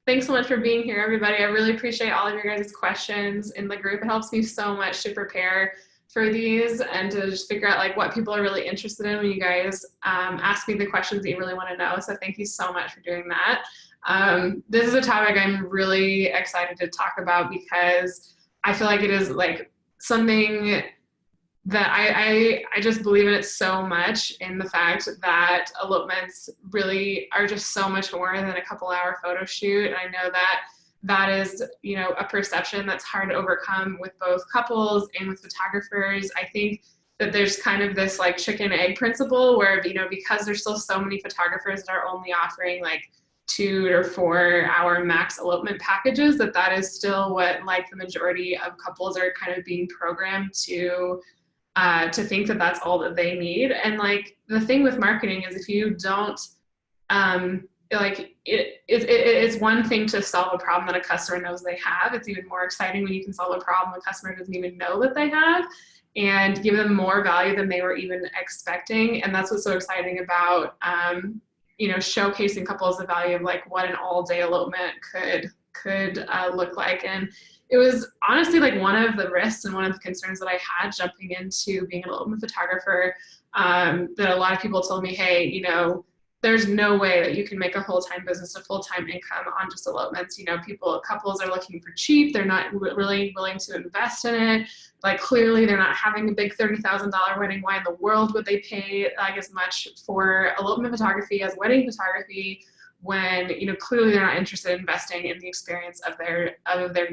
Thanks so much for being here, everybody. I really appreciate all of your guys' questions in the group. It helps me so much to prepare for these and to just figure out like what people are really interested in when you guys ask me the questions that you really want to know. So thank you so much for doing that. This is a topic I'm really excited to talk about because I feel like it is like something that I just believe in it so much, in the fact that elopements really are just so much more than a couple hour photo shoot. And I know that that is, you know, a perception that's hard to overcome with both couples and with photographers. I think that there's kind of this like chicken egg principle where, you know, because there's still so many photographers that are only offering like 2 or 4 hour max elopement packages, that is still what like the majority of couples are kind of being programmed to think that that's all that they need. And like the thing with marketing is if you don't it's one thing to solve a problem that a customer knows they have. It's even more exciting when you can solve a problem a customer doesn't even know that they have, and give them more value than they were even expecting. And that's what's so exciting about you know, showcasing couples the value of like what an all-day elopement could look like. And it was honestly like one of the risks and one of the concerns that I had jumping into being an elopement photographer, that a lot of people told me, hey, you know, there's no way that you can make a full-time business, a full-time income on just elopements. You know, couples are looking for cheap. They're not really willing to invest in it. Like clearly they're not having a big $30,000 wedding. Why in the world would they pay like as much for elopement photography as wedding photography, when, you know, clearly they're not interested in investing in the experience of their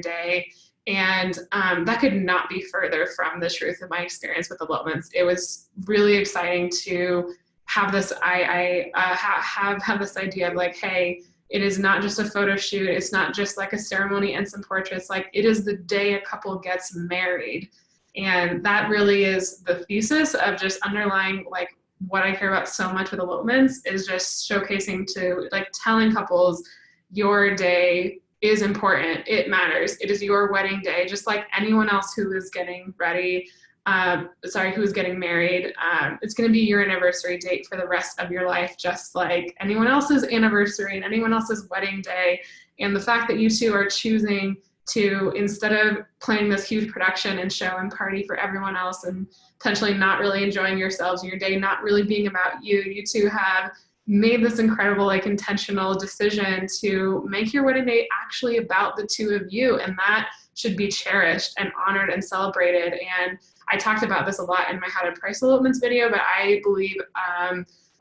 day. And that could not be further from the truth of my experience with elopements. It was really exciting to have this, have this idea of like, hey, it is not just a photo shoot. It's not just like a ceremony and some portraits. Like it is the day a couple gets married. And that really is the thesis of just underlying like what I care about so much with elopements, is just showcasing to like telling couples your day is important. It matters. It is your wedding day, just like anyone else who is getting ready, who's getting married. It's going to be your anniversary date for the rest of your life, just like anyone else's anniversary and anyone else's wedding day. And the fact that you two are choosing to, instead of planning this huge production and show and party for everyone else and potentially not really enjoying yourselves and your day not really being about you, you two have made this incredible like intentional decision to make your wedding day actually about the two of you. And that should be cherished and honored and celebrated. And I talked about this a lot in my How to Price Elopements video, but I believe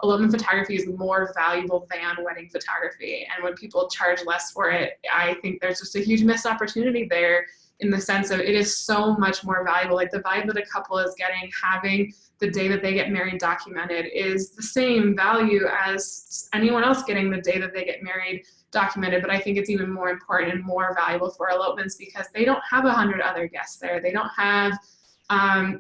elopement photography is more valuable than wedding photography. And when people charge less for it, I think there's just a huge missed opportunity there, in the sense of it is so much more valuable. Like the value that a couple is getting, having the day that they get married documented, is the same value as anyone else getting the day that they get married documented. But I think it's even more important and more valuable for elopements because they don't have 100 other guests there. They don't have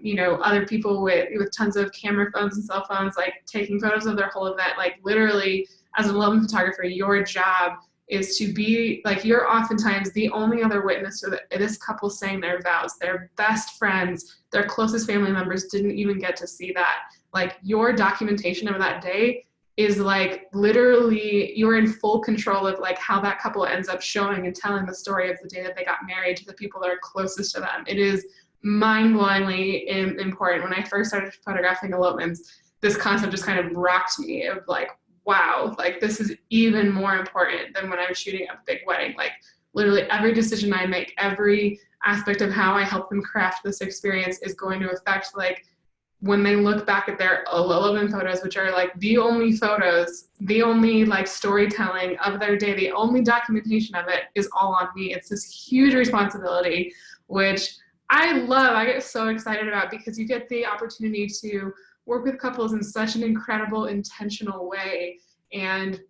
you know, other people with tons of camera phones and cell phones, like taking photos of their whole event. Like literally, as an elopement photographer, your job is to be like, you're oftentimes the only other witness to this couple saying their vows. Their best friends, their closest family members didn't even get to see that. Like your documentation of that day is like literally you're in full control of like how that couple ends up showing and telling the story of the day that they got married to the people that are closest to them. It is mind-blowingly important. When I first started photographing elopements, this concept just kind of rocked me of like, wow, like this is even more important than when I'm shooting a big wedding. Like literally every decision I make, every aspect of how I help them craft this experience is going to affect like when they look back at their elopement photos, which are like the only photos, the only like storytelling of their day, the only documentation of it is all on me. It's this huge responsibility, which I get so excited about, because you get the opportunity to work with couples in such an incredible, intentional way. And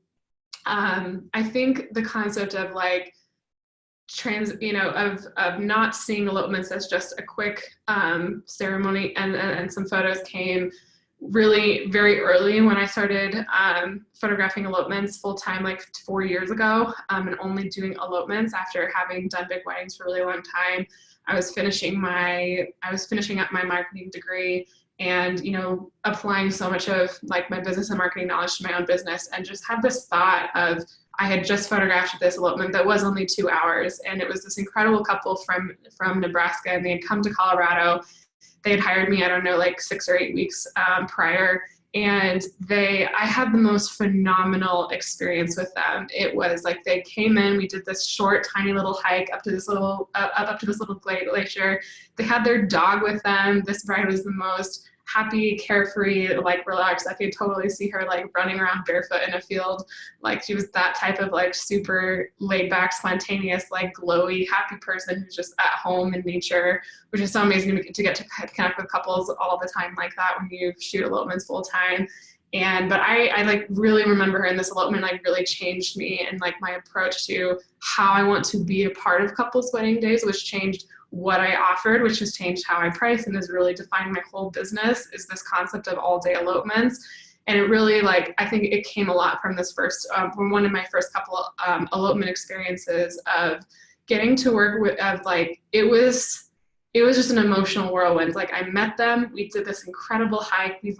I think the concept of like of not seeing elopements as just a quick ceremony and some photos came really very early when I started photographing elopements full time, like 4 years ago, and only doing elopements after having done big weddings for a really long time. I was finishing up my marketing degree, and, you know, applying so much of like my business and marketing knowledge to my own business, and just had this thought of I had just photographed this elopement that was only 2 hours, and it was this incredible couple from Nebraska, and they had come to Colorado. They had hired me, I don't know, like 6 or 8 weeks prior, and I had the most phenomenal experience with them. It was like they came in, we did this short, tiny little hike up to this little glacier. They had their dog with them. This bride was the most happy, carefree, like relaxed. I could totally see her like running around barefoot in a field. Like she was that type of like super laid back, spontaneous, like glowy, happy person who's just at home in nature, which is so amazing to get to connect with couples all the time like that when you shoot elopements full time. But I like really remember her, and this elopement like really changed me and like my approach to how I want to be a part of couples wedding days, which changed what I offered, which has changed how I price and has really defined my whole business, is this concept of all day elopements. And it really, like, I think it came a lot from this from one of my first couple elopement experiences of getting to work with, it was just an emotional whirlwind. Like I met them, we did this incredible hike. We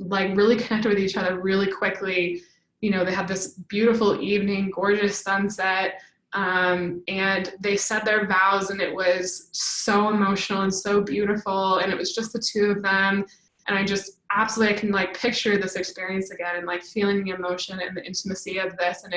really connected with each other really quickly. They had this beautiful evening, gorgeous sunset. And they said their vows, and it was so emotional and so beautiful, and it was just the two of them. And I can like picture this experience again, and like feeling the emotion and the intimacy of this. And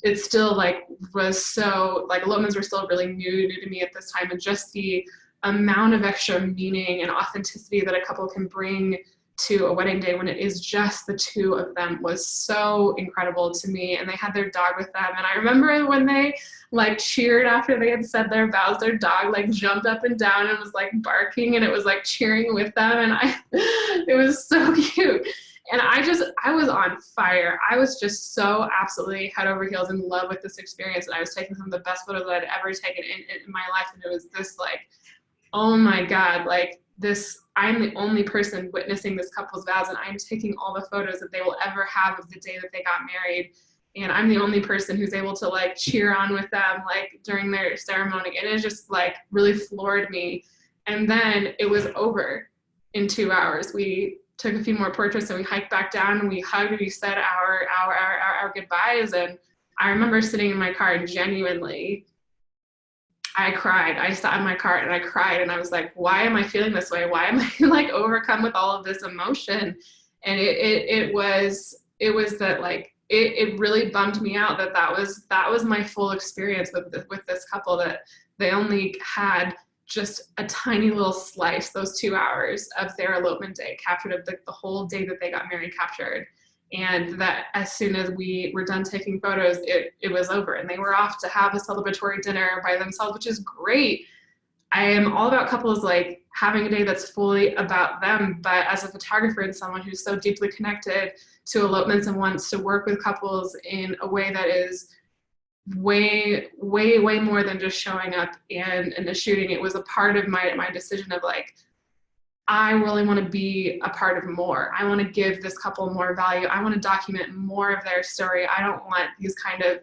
it still like was so, like, elopements were still really new to me at this time, and just the amount of extra meaning and authenticity that a couple can bring to a wedding day when it is just the two of them was so incredible to me. And they had their dog with them, and I remember when they like cheered after they had said their vows, their dog like jumped up and down and was like barking, and it was like cheering with them, and it was so cute. And I was on fire. I was just so absolutely head over heels in love with this experience, and I was taking some of the best photos that I'd ever taken in my life. And it was this like, oh my God, like this, I'm the only person witnessing this couple's vows, and I'm taking all the photos that they will ever have of the day that they got married. And I'm the only person who's able to like cheer on with them, like during their ceremony. And it just like really floored me. And then it was over in 2 hours. We took a few more portraits, and we hiked back down, and we hugged, and we said our goodbyes. And I remember sitting in my car, and genuinely, I cried. I sat in my car and I cried, and I was like, why am I feeling this way? Why am I like overcome with all of this emotion? And it was that like, it really bummed me out that was my full experience with this couple, that they only had just a tiny little slice, those 2 hours of their elopement day captured, of the whole day that they got married captured. And that as soon as we were done taking photos, it was over, and they were off to have a celebratory dinner by themselves, which is great. I am all about couples like having a day that's fully about them, but as a photographer and someone who's so deeply connected to elopements and wants to work with couples in a way that is way more than just showing up and a shooting, it was a part of my decision of like, I really want to be a part of more. I want to give this couple more value. I want to document more of their story. I don't want these kind of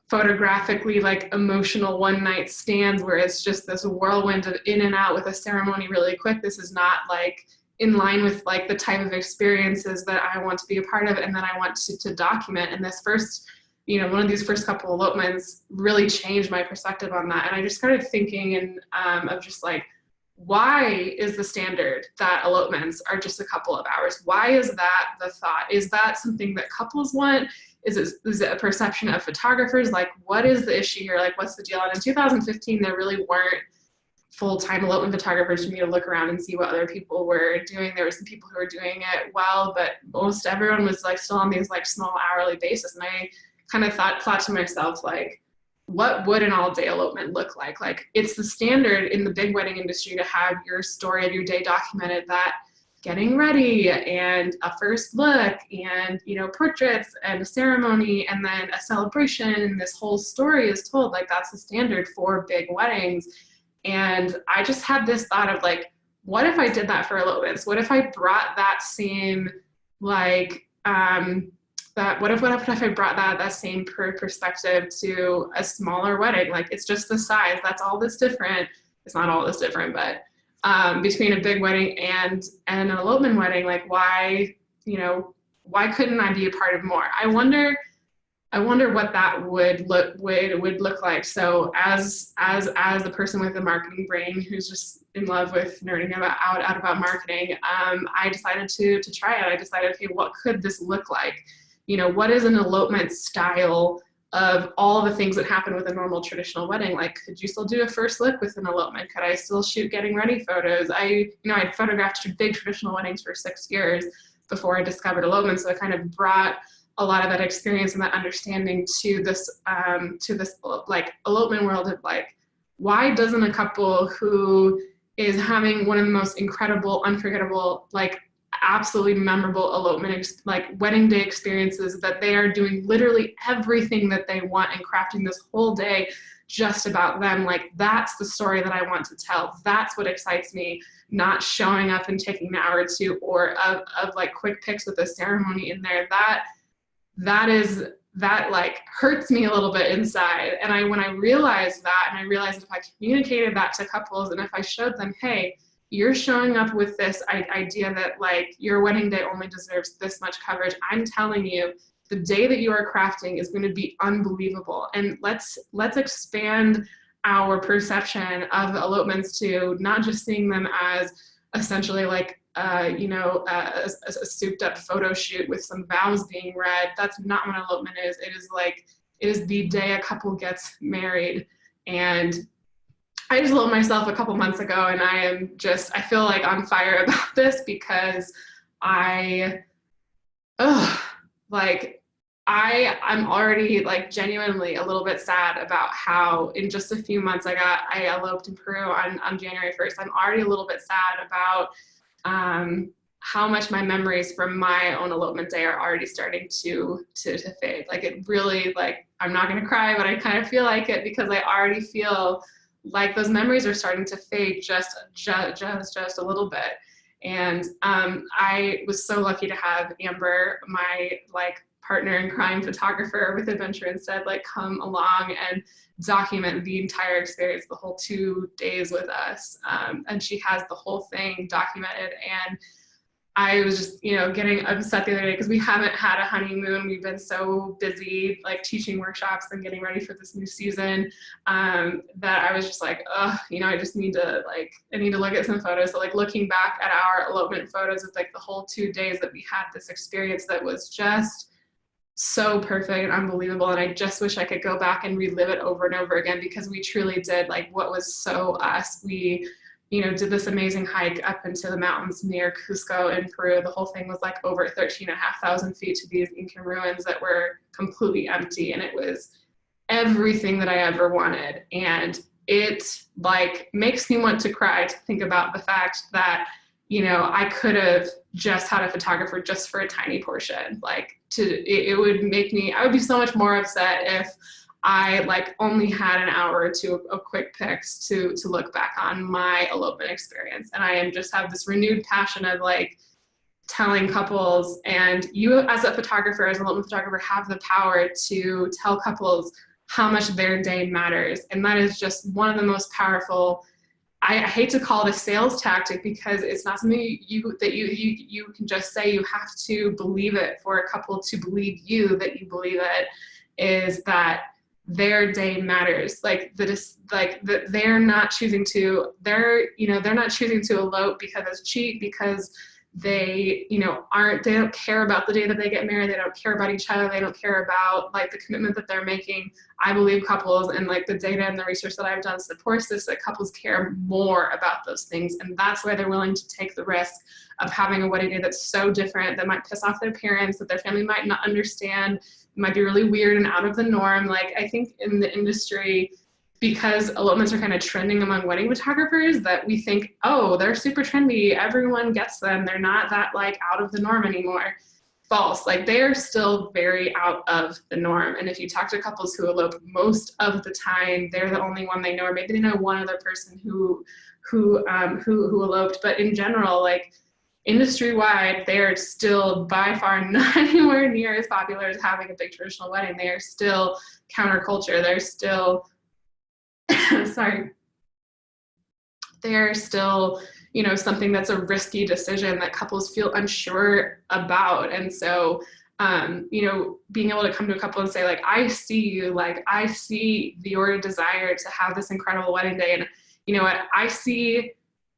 photographically like emotional one night stands where it's just this whirlwind of in and out with a ceremony really quick. This is not like in line with like the type of experiences that I want to be a part of and that I want to document. And this first, one of these first couple elopements really changed my perspective on that. And I just started thinking of just like, why is the standard that elopements are just a couple of hours? Why is that the thought? Is that something that couples want? Is it a perception of photographers? Like, what is the issue here? Like, what's the deal? And in 2015, there really weren't full-time elopement photographers for me to look around and see what other people were doing. There were some people who were doing it well, but most everyone was like still on these like small hourly basis. And I kind of thought to myself, like, what would an all-day elopement look like? Like, it's the standard in the big wedding industry to have your story of your day documented, that getting ready and a first look and, portraits and a ceremony and then a celebration, and this whole story is told. Like, that's the standard for big weddings. And I just had this thought of like, what if I did that for elopements? What if I brought that same, like, what if I brought that same perspective to a smaller wedding? Like, it's just the size. That's all that's different. It's not all that's different, but between a big wedding and an elopement wedding, like, why couldn't I be a part of more? I wonder I wonder what that would look like. So as the person with the marketing brain who's just in love with nerding out about marketing, I decided to try it. I decided, okay, what could this look like? You know, what is an elopement style of all the things that happen with a normal traditional wedding? Like, could you still do a first look with an elopement? Could I still shoot getting ready photos? I'd photographed big traditional weddings for 6 years before I discovered elopement, so I kind of brought a lot of that experience and that understanding to this like elopement world of like, why doesn't a couple who is having one of the most incredible, unforgettable, like absolutely memorable elopement like wedding day experiences, that they are doing literally everything that they want and crafting this whole day just about them, like that's the story that I want to tell. That's what excites me, not showing up and taking an hour or two or of like quick pics with a ceremony in there. That like hurts me a little bit inside. And when I realized that, and I realized if I communicated that to couples and if I showed them, hey, you're showing up with this idea that like your wedding day only deserves this much coverage, I'm telling you, the day that you are crafting is going to be unbelievable. And let's expand our perception of elopements to not just seeing them as essentially like a souped up photo shoot with some vows being read. That's not what an elopement is. It is the day a couple gets married. And I just eloped myself a couple months ago, and I feel like on fire about this because I'm already like genuinely a little bit sad about how in just a few months I eloped in Peru on January 1st. I'm already a little bit sad about how much my memories from my own elopement day are already starting to fade. Like it really, like, I'm not gonna cry, but I kind of feel like it because I already feel like those memories are starting to fade just a little bit. And I was so lucky to have Amber, my like partner in crime photographer with Adventure Instead, like come along and document the entire experience, the whole 2 days with us. And she has the whole thing documented. And I was just, getting upset the other day because we haven't had a honeymoon. We've been so busy, like teaching workshops and getting ready for this new season, that I was just like, I just need to look at some photos. So like looking back at our elopement photos of like the whole 2 days that we had this experience that was just so perfect and unbelievable. And I just wish I could go back and relive it over and over again because we truly did like what was so us. We did this amazing hike up into the mountains near Cusco in Peru. The whole thing was like over 13,500 feet to these Incan ruins that were completely empty. And it was everything that I ever wanted. And it like makes me want to cry to think about the fact that, I could have just had a photographer just for a tiny portion. I would be so much more upset if I like only had an hour or two of quick pics to look back on my elopement experience. And I just have this renewed passion of like telling couples, and you as a photographer, as an elopement photographer, have the power to tell couples how much their day matters. And that is just one of the most powerful, I hate to call it a sales tactic because it's not something you can just say. You have to believe it for a couple to believe you that you believe it, is that their day matters. They're not choosing to elope because it's cheap, because they don't care about the day that they get married. They don't care about each other. They don't care about like the commitment that they're making. I believe couples, and like the data and the research that I've done supports this, that couples care more about those things. And that's why they're willing to take the risk of having a wedding day that's so different, that might piss off their parents, that their family might not understand, might be really weird and out of the norm. Like I think in the industry, because elopements are kind of trending among wedding photographers, that we think, oh, they're super trendy, everyone gets them, they're not that like out of the norm anymore. False. Like they're still very out of the norm. And if you talk to couples who elope, most of the time they're the only one they know, or maybe they know one other person who eloped. But in general, like industry-wide, they are still by far not anywhere near as popular as having a big traditional wedding. They are still counterculture. They're still sorry, they're still, something that's a risky decision that couples feel unsure about. And so you know, being able to come to a couple and say, like, I see you, like, I see your desire to have this incredible wedding day. And you know what, I see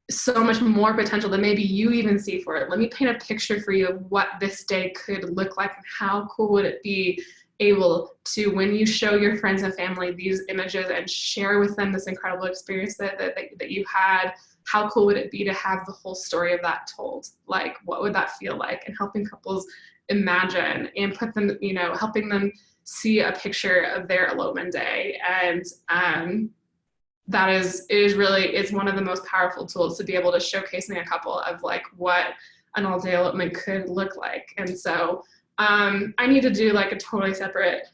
so much more potential than maybe you even see for it. Let me paint a picture for you of what this day could look like, and how cool would it be able to, when you show your friends and family these images and share with them this incredible experience that you had, how cool would it be to have the whole story of that told? Like, what would that feel like? And helping couples imagine and put them, you know, helping them see a picture of their elopement day. And it's one of the most powerful tools to be able to showcasing a couple of like what an all-day elopement could look like. And so I need to do like a totally separate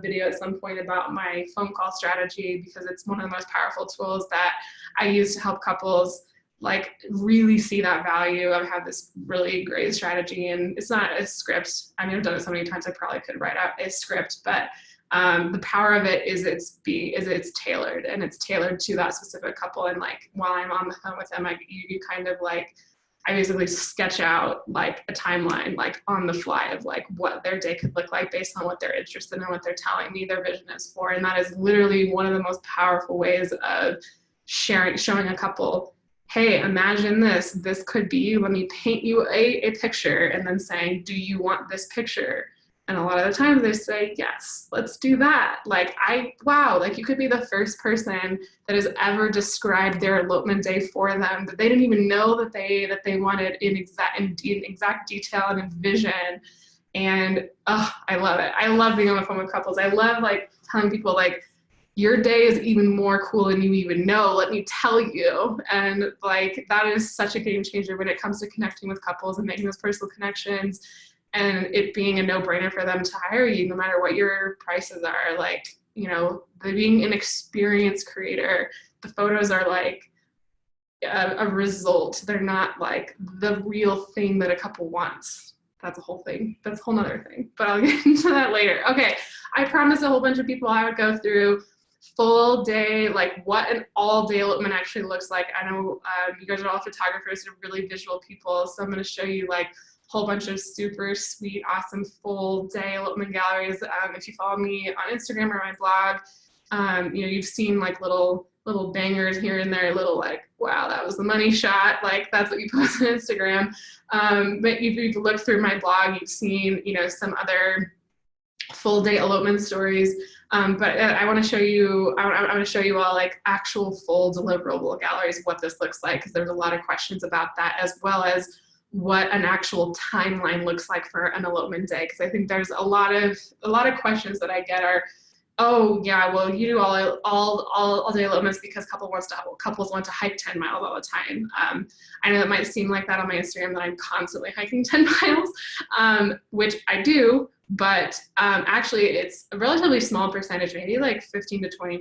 video at some point about my phone call strategy, because it's one of the most powerful tools that I use to help couples like really see that value. I have this really great strategy, and it's not a script. I mean, I've done it so many times I probably could write out a script, but the power of it is it's tailored, and it's tailored to that specific couple. And like while I'm on the phone with them, you kind of like, I basically sketch out like a timeline, like on the fly, of like what their day could look like based on what they're interested in, what they're telling me their vision is for. And that is literally one of the most powerful ways of showing a couple, hey, imagine this could be you. Let me paint you a picture, and then saying, do you want this picture? And a lot of the times they say, yes, let's do that. Like, wow, like you could be the first person that has ever described their elopement day for them, that they didn't even know that they wanted in exact detail and in vision. And I love it. I love being on the phone with couples. I love like telling people like, your day is even more cool than you even know, let me tell you. And like, that is such a game changer when it comes to connecting with couples and making those personal connections, and it being a no-brainer for them to hire you no matter what your prices are. Like, you know, being an experience creator, the photos are like a result. They're not like the real thing that a couple wants. That's a whole thing. That's a whole nother thing, but I'll get into that later. Okay, I promised a whole bunch of people I would go through full day, like what an all-day elopement actually looks like. I know you guys are all photographers and really visual people, so I'm going to show you like whole bunch of super sweet, awesome full day elopement galleries. If you follow me on Instagram or my blog, you know, you've seen like little bangers here and there, little like, wow, that was the money shot. Like that's what you post on Instagram. But if you've looked through my blog, you've seen, you know, some other full day elopement stories. But I want to show you, I want to show you all like actual full deliverable galleries, what this looks like, because there's a lot of questions about that, as well as what an actual timeline looks like for an elopement day. Because I think there's a lot of questions that I get are, oh yeah, well you do all day elopements because couples want to hike 10 miles all the time. I know it might seem like that on my Instagram, that I'm constantly hiking 10 miles, which I do, but actually it's a relatively small percentage, maybe like 15 to 20%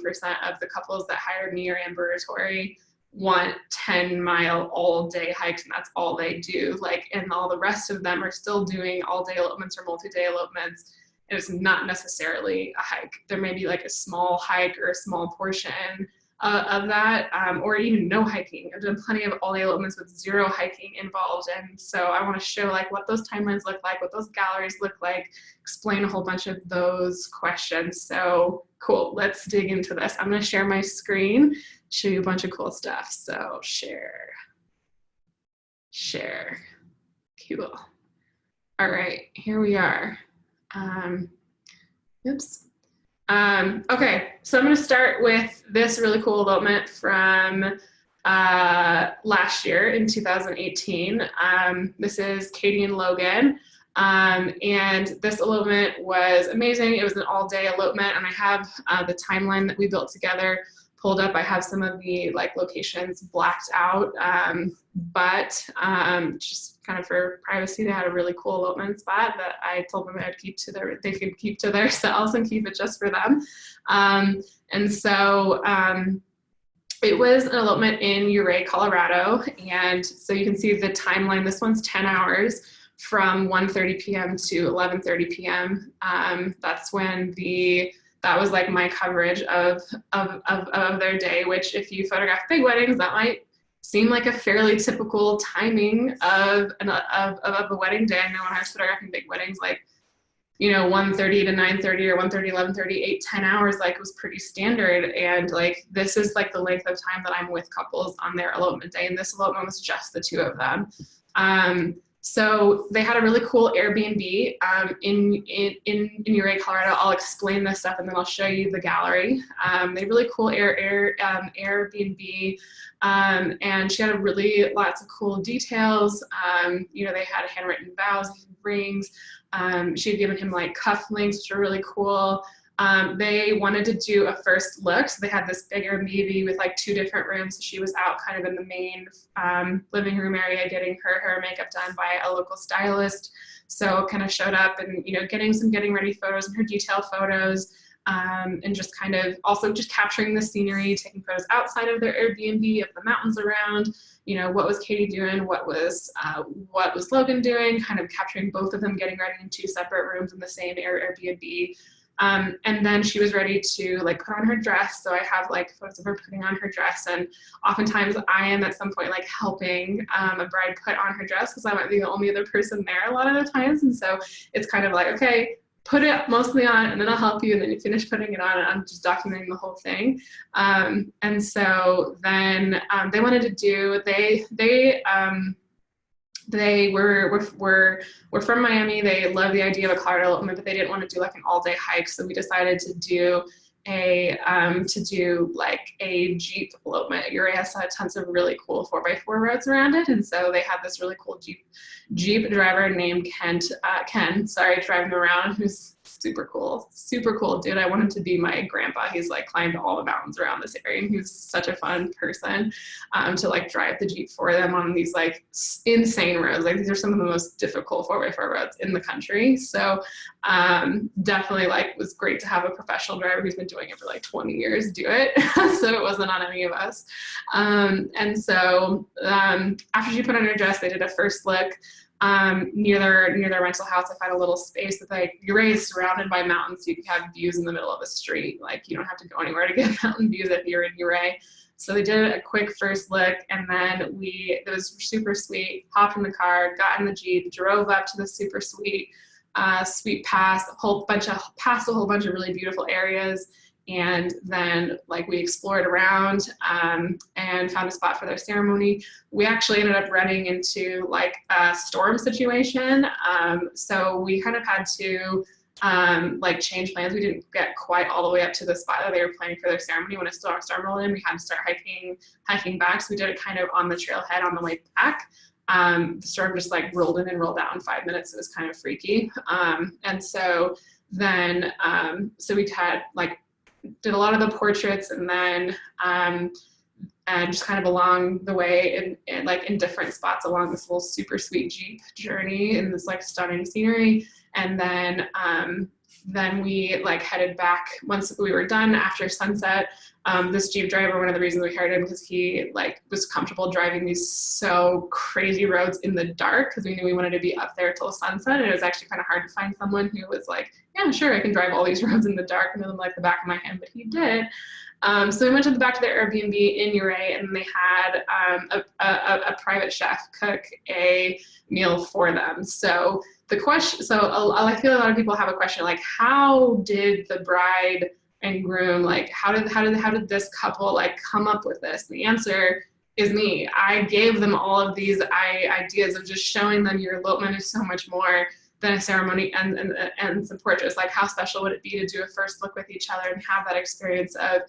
of the couples that hire me or Amber or Tori want 10-mile all-day hikes, and that's all they do. Like, and all the rest of them are still doing all-day elopements or multi-day elopements, and it's not necessarily a hike. There may be like a small hike or a small portion of that, or even no hiking. I've done plenty of all-day elopements with zero hiking involved, and so I want to show like what those timelines look like, what those galleries look like, explain a whole bunch of those questions. So cool, let's dig into this. I'm going to share my screen, show you a bunch of cool stuff. So share, cool. All right, here we are. Oops. Okay, so I'm going to start with this really cool elopement from last year in 2018. This is Katie and Logan, and this elopement was amazing. It was an all-day elopement, and I have the timeline that we built together pulled up. I have some of the like locations blacked out, but just kind of for privacy, they had a really cool elopement spot that I told them they could keep to themselves and keep it just for them. And so it was an elopement in Ouray, Colorado, and so you can see the timeline. This one's 10 hours from 1:30 p.m. to 11:30 p.m. That's when that was like my coverage of their day, which if you photograph big weddings, that might seem like a fairly typical timing of a wedding day. I know when I was photographing big weddings, like you know, 1:30 to 9:30 or 1:30, 11:30, 8, 10 hours, like was pretty standard. And like, this is like the length of time that I'm with couples on their elopement day. And this elopement was just the two of them. So they had a really cool Airbnb in Uray, Colorado. I'll explain this stuff and then I'll show you the gallery. They had a really cool Airbnb, and she had really lots of cool details. You know, they had handwritten vows, rings. She had given him like cufflinks, which are really cool. They wanted to do a first look, so they had this big Airbnb with like 2 different rooms. So she was out kind of in the main living room area getting her hair and makeup done by a local stylist. So kind of showed up and, you know, getting ready photos and her detail photos, and just kind of also just capturing the scenery, taking photos outside of their Airbnb of the mountains around. You know, what was Katie doing? What was Logan doing? Kind of capturing both of them getting ready in 2 separate rooms in the same Airbnb. And then she was ready to like put on her dress. So I have like photos of her putting on her dress, and oftentimes I am at some point like helping a bride put on her dress because I might be the only other person there a lot of the times. And so it's kind of like, okay, put it mostly on and then I'll help you, and then you finish putting it on and I'm just documenting the whole thing. And so then they wanted to do, they were from Miami. They love the idea of a Colorado elopement, but they didn't want to do like an all-day hike. So we decided to do like a Jeep elopement. Uray has tons of really cool 4x4 roads around it, and so they had this really cool Jeep driver named Ken, driving around, who's super cool dude. I want him to be my grandpa. He's like climbed all the mountains around this area, and he's such a fun person to like drive the Jeep for them on these like insane roads. Like these are some of the most difficult 4x4 roads in the country. So definitely like was great to have a professional driver who's been doing it for like 20 years do it. So it wasn't on any of us. And so after she put on her dress, they did a first look. Near their rental house. I found a little space with like, Uray is surrounded by mountains, so you can have views in the middle of a street. Like you don't have to go anywhere to get mountain views if you're in Uray. So they did a quick first look, and then it was super sweet, hopped in the car, got in the Jeep, drove up to the super sweet pass, passed a whole bunch of really beautiful areas. And then like we explored around and found a spot for their ceremony. We actually ended up running into like a storm situation. So we kind of had to like change plans. We didn't get quite all the way up to the spot that they were planning for their ceremony. When a storm rolled in, we had to start hiking back. So we did it kind of on the trailhead on the way back. The storm just like rolled in and rolled out in 5 minutes. It was kind of freaky. And so then, so we had like, did a lot of the portraits, and then and just kind of along the way in different spots along this little super sweet Jeep journey in this like stunning scenery. And then we like headed back once we were done after sunset. This Jeep driver, one of the reasons we hired him, because he like was comfortable driving these so crazy roads in the dark, because we knew we wanted to be up there till sunset. And it was actually kind of hard to find someone who was like, yeah, sure, I can drive all these roads in the dark and know them like the back of my hand, but he did. So we went to the back of their Airbnb in Uray, and they had a private chef cook a meal for them. So the question, I feel a lot of people have a question like, how did the bride and groom, like how did this couple like come up with this? And the answer is me. I gave them all of these ideas of just showing them your elopement is so much more than a ceremony and some portraits. Like how special would it be to do a first look with each other and have that experience of,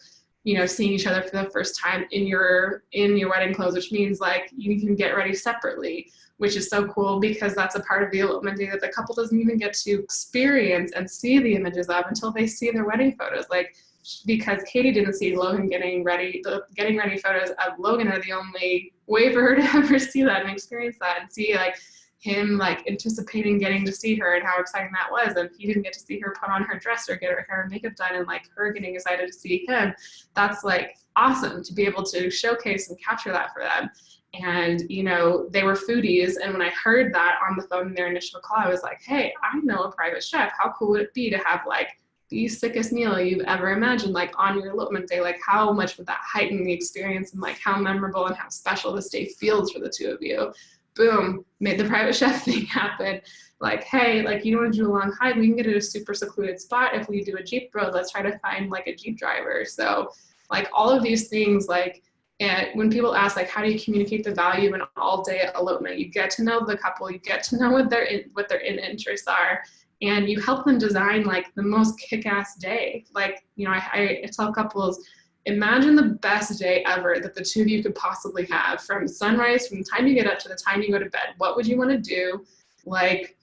you know, seeing each other for the first time in your wedding clothes, which means like you can get ready separately, which is so cool because that's a part of the elopement day that the couple doesn't even get to experience and see the images of until they see their wedding photos. Like, because Katie didn't see Logan getting ready, the getting ready photos of Logan are the only way for her to ever see that and experience that and see like him like anticipating getting to see her and how exciting that was. And he didn't get to see her put on her dress or get her hair and makeup done, and like her getting excited to see him. That's like awesome to be able to showcase and capture that for them. And, you know, they were foodies. And when I heard that on the phone in their initial call, I was like, hey, I know a private chef. How cool would it be to have like the sickest meal you've ever imagined, like on your elopement day? Like how much would that heighten the experience, and like how memorable and how special this day feels for the two of you? boom, made the private chef thing happen. Like, hey, like, you don't want to do a long hike, we can get it a super secluded spot. If we do a Jeep road, let's try to find like a Jeep driver. So like all of these things, like, and when people ask, like, how do you communicate the value in an all-day elopement? You get to know the couple, you get to know what their interests are, and you help them design like the most kick-ass day. Like, you know, I tell couples, imagine the best day ever that the two of you could possibly have, from sunrise, from the time you get up to the time you go to bed. What would you want to do? Like,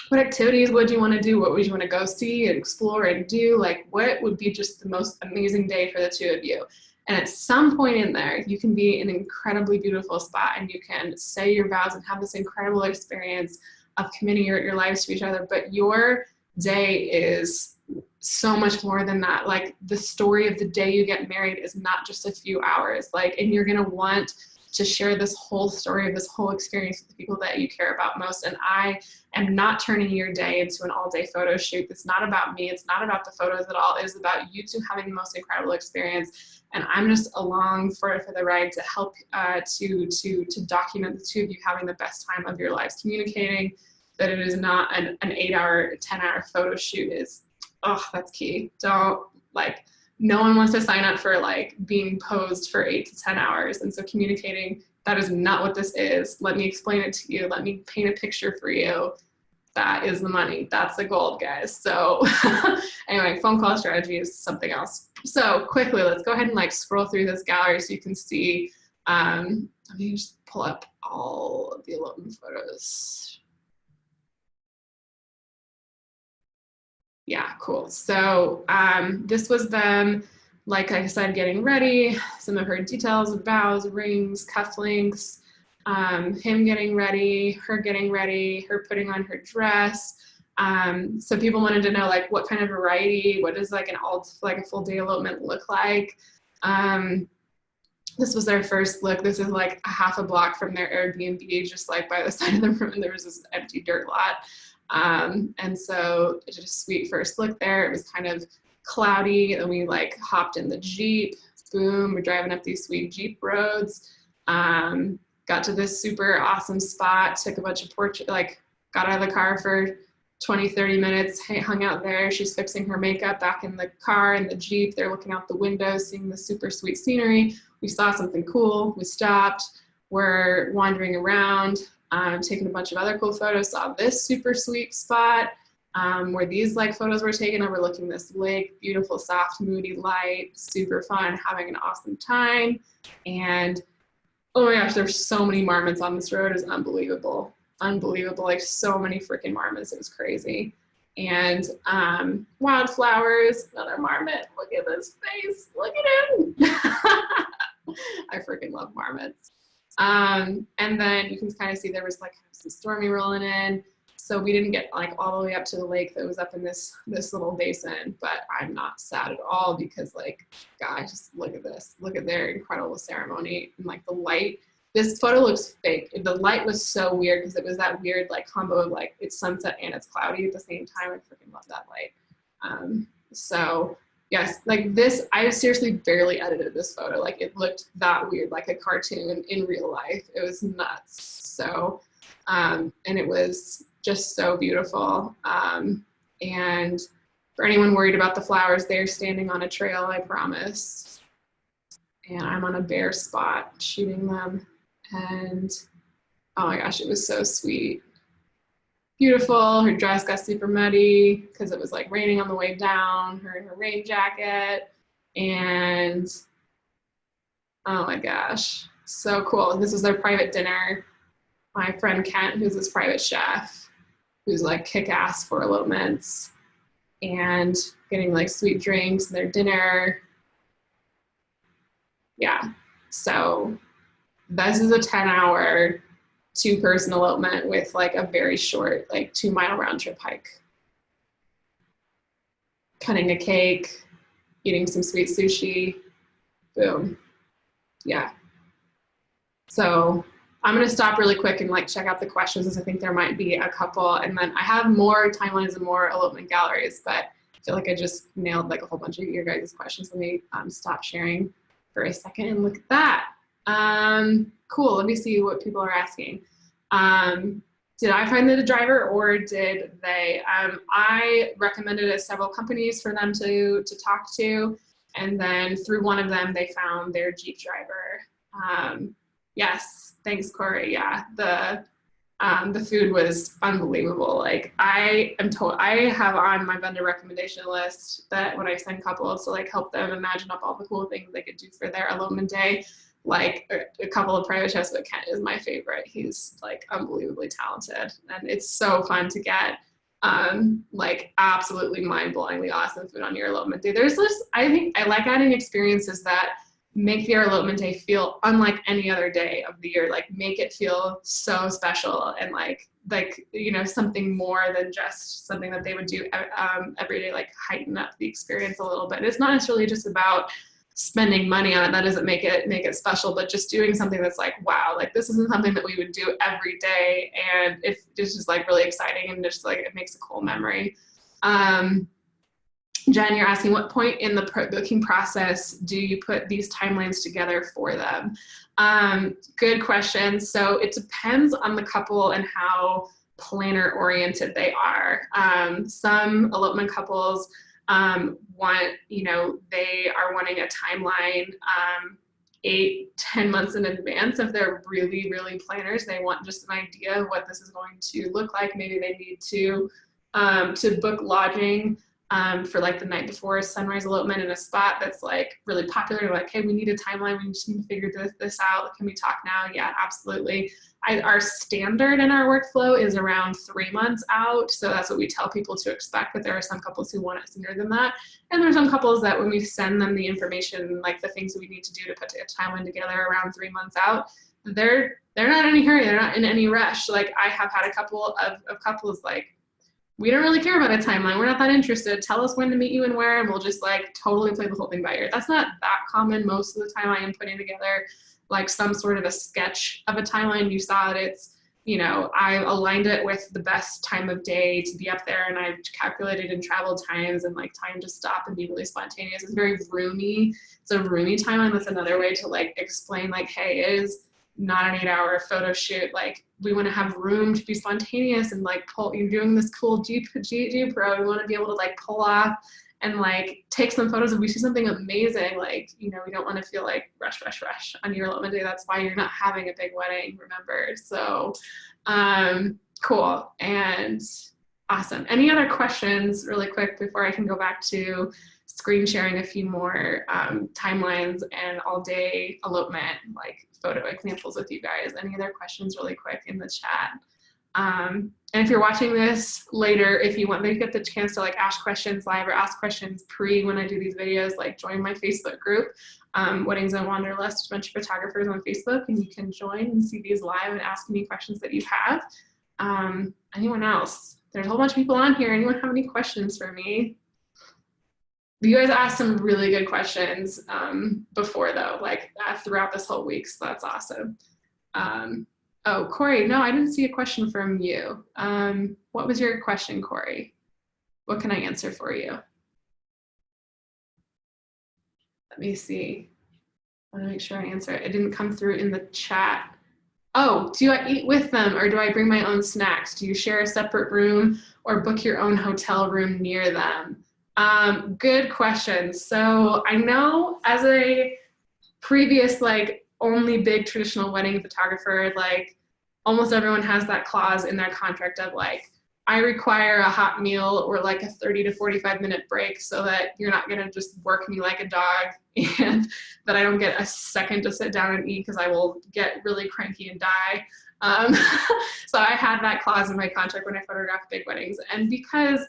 what activities would you want to do? What would you want to go see and explore and do? Like, what would be just the most amazing day for the two of you? And at some point in there, you can be in an incredibly beautiful spot and you can say your vows and have this incredible experience of committing your lives to each other. But your day is so much more than that. Like, the story of the day you get married is not just a few hours. Like, and you're going to want to share this whole story of this whole experience with the people that you care about most. And I am not turning your day into an all-day photo shoot. It's not about me. It's not about the photos at all. It is about you two having the most incredible experience. And I'm just along for the ride to help to document the two of you having the best time of your lives, communicating that it is not an 8-hour, 10-hour photo shoot is, oh, that's key. Don't, like, no one wants to sign up for like being posed for 8 to 10 hours. And so communicating, that is not what this is. Let me explain it to you. Let me paint a picture for you. That is the money. That's the gold, guys. So anyway, phone call strategy is something else. So quickly, let's go ahead and like scroll through this gallery so you can see, let me just pull up all of the elopement photos. Yeah, cool. So this was them, like I said, getting ready, some of her details, vows, rings, cufflinks, him getting ready, her putting on her dress. So people wanted to know, like, what kind of variety, what does like a full day elopement look like? This was their first look. This is like a half a block from their Airbnb, just like by the side of the room, and there was this empty dirt lot. And so it did a sweet first look there. It was kind of cloudy, and we like hopped in the Jeep, boom, we're driving up these sweet Jeep roads, got to this super awesome spot, took a bunch of portraits, like got out of the car for 20-30 minutes, hung out there. She's fixing her makeup back in the car, in the Jeep. They're looking out the window, seeing the super sweet scenery. We saw something cool, we stopped, we're wandering around, taking a bunch of other cool photos, saw this super sweet spot where these like photos were taken, overlooking this lake, beautiful, soft, moody light, super fun, having an awesome time. And oh my gosh, there's so many marmots on this road. It's unbelievable, unbelievable, like so many freaking marmots. It was crazy. And wildflowers, another marmot. Look at this face, look at him. I freaking love marmots. And then you can kind of see there was like some stormy rolling in. So we didn't get like all the way up to the lake that was up in this little basin, but I'm not sad at all because, like, guys, just look at this. Look at their incredible ceremony and like the light. This photo looks fake. The light was so weird because it was that weird like combo of like it's sunset and it's cloudy at the same time. I freaking love that light. So yes, like this, I seriously barely edited this photo. Like it looked that weird, like a cartoon in real life. It was nuts. So, and it was just so beautiful. And for anyone worried about the flowers, they're standing on a trail, I promise. And I'm on a bare spot shooting them. And oh my gosh, it was so sweet. Beautiful. Her dress got super muddy because it was like raining on the way down, her in her rain jacket. And oh my gosh, so cool. This was their private dinner. My friend Kent, who's this private chef, who's like kick-ass for elopements, and getting like sweet drinks and their dinner. Yeah, so this is a 10-hour, 2-person elopement with like a very short, like 2-mile round trip hike. Cutting a cake, eating some sweet sushi, boom. Yeah. So I'm gonna stop really quick and like check out the questions, as I think there might be a couple, and then I have more timelines and more elopement galleries, but I feel like I just nailed like a whole bunch of your guys' questions. Let me stop sharing for a second and look at that. Cool, let me see what people are asking. Did I find the driver or did they? I recommended it several companies for them to talk to, and then through one of them, they found their Jeep driver. Yes, thanks, Corey. Yeah, the food was unbelievable. Like I have on my vendor recommendation list that when I send couples to like help them imagine up all the cool things they could do for their elopement day, like a couple of private chefs, but Kent is my favorite. He's like unbelievably talented, and it's so fun to get like absolutely mind-blowingly awesome food on your elopement day. There's this, I think I like adding experiences that make your elopement day feel unlike any other day of the year, like make it feel so special and like you know, something more than just something that they would do every day, like heighten up the experience a little bit. And it's not necessarily just about spending money on it, that doesn't make it special, but just doing something that's like, wow, like this isn't something that we would do every day, and it's just like really exciting and just like it makes a cool memory. Jen, you're asking what point in the booking process do you put these timelines together for them? Good question. So it depends on the couple and how planner oriented they are. Some elopement couples want, you know, they are wanting a timeline 8-10 months in advance. If they're really, really planners, they want just an idea of what this is going to look like. Maybe they need to book lodging for like the night before a sunrise elopement in a spot that's like really popular. Like, hey, we need a timeline. We just need to figure this out. Can we talk now? Yeah, absolutely. Our standard in our workflow is around 3 months out. So that's what we tell people to expect, but there are some couples who want it sooner than that. And there's some couples that when we send them the information, like the things that we need to do to put a timeline together around 3 months out, they're not in any hurry. They're not in any rush. Like I have had a couple of couples like, we don't really care about a timeline. We're not that interested. Tell us when to meet you and where, and we'll just like totally play the whole thing by ear. That's not that common. Most of the time I am putting together like some sort of a sketch of a timeline. You saw it. It's, you know, I aligned it with the best time of day to be up there, and I've calculated in travel times and like time to stop and be really spontaneous. It's very roomy. It's a roomy timeline. That's another way to like explain like, hey, it is not an 8-hour photo shoot. Like we want to have room to be spontaneous and like pull, you're doing this cool Jeep Pro. We want to be able to like pull off and like take some photos if we see something amazing. Like, you know, we don't want to feel like rush on your elopement day. That's why you're not having a big wedding, remember? So cool and awesome. Any other questions really quick before I can go back to screen sharing a few more timelines and all day elopement like photo examples with you guys? Any other questions really quick in the chat? And if you're watching this later, if you want to get the chance to like ask questions live or ask questions pre when I do these videos, like join my Facebook group, Weddings and Wanderlust, a bunch of photographers on Facebook, and you can join and see these live and ask any questions that you have. Anyone else? There's a whole bunch of people on here. Anyone have any questions for me? You guys asked some really good questions before though, like throughout this whole week, so that's awesome. Oh, Corey, no, I didn't see a question from you. What was your question, Corey? What can I answer for you? Let me see. I want to make sure I answer it. It didn't come through in the chat. Oh, do I eat with them or do I bring my own snacks? Do you share a separate room or book your own hotel room near them? Good question. So I know as a previous like only big traditional wedding photographer, like almost everyone has that clause in their contract of like, I require a hot meal or like a 30 to 45 minute break so that you're not gonna just work me like a dog and that I don't get a second to sit down and eat because I will get really cranky and die. So I had that clause in my contract when I photographed big weddings. And because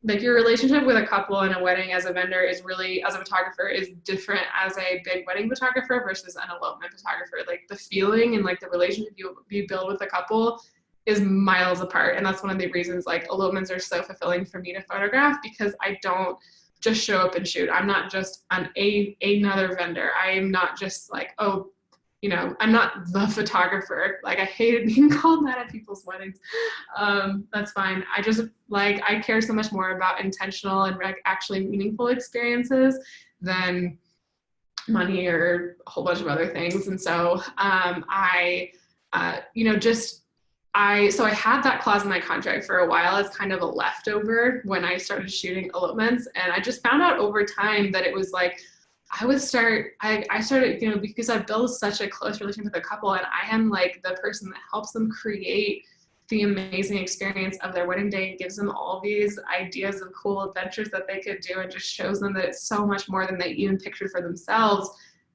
like your relationship with a couple in a wedding as a vendor is really, as a photographer, is different as a big wedding photographer versus an elopement photographer. Like the feeling and like the relationship you build with a couple is miles apart. And that's one of the reasons like elopements are so fulfilling for me to photograph, because I don't just show up and shoot. I'm not just another vendor. I am not just like, oh, you know, I'm not the photographer. Like I hated being called that at people's weddings. That's fine. I just like, I care so much more about intentional and like actually meaningful experiences than money or a whole bunch of other things. And so I, you know, just so I had that clause in my contract for a while as kind of a leftover when I started shooting elopements. And I just found out over time that it was like, I started, you know, because I've built such a close relationship with a couple, and I am like the person that helps them create the amazing experience of their wedding day and gives them all these ideas of cool adventures that they could do, and just shows them that it's so much more than they even pictured for themselves.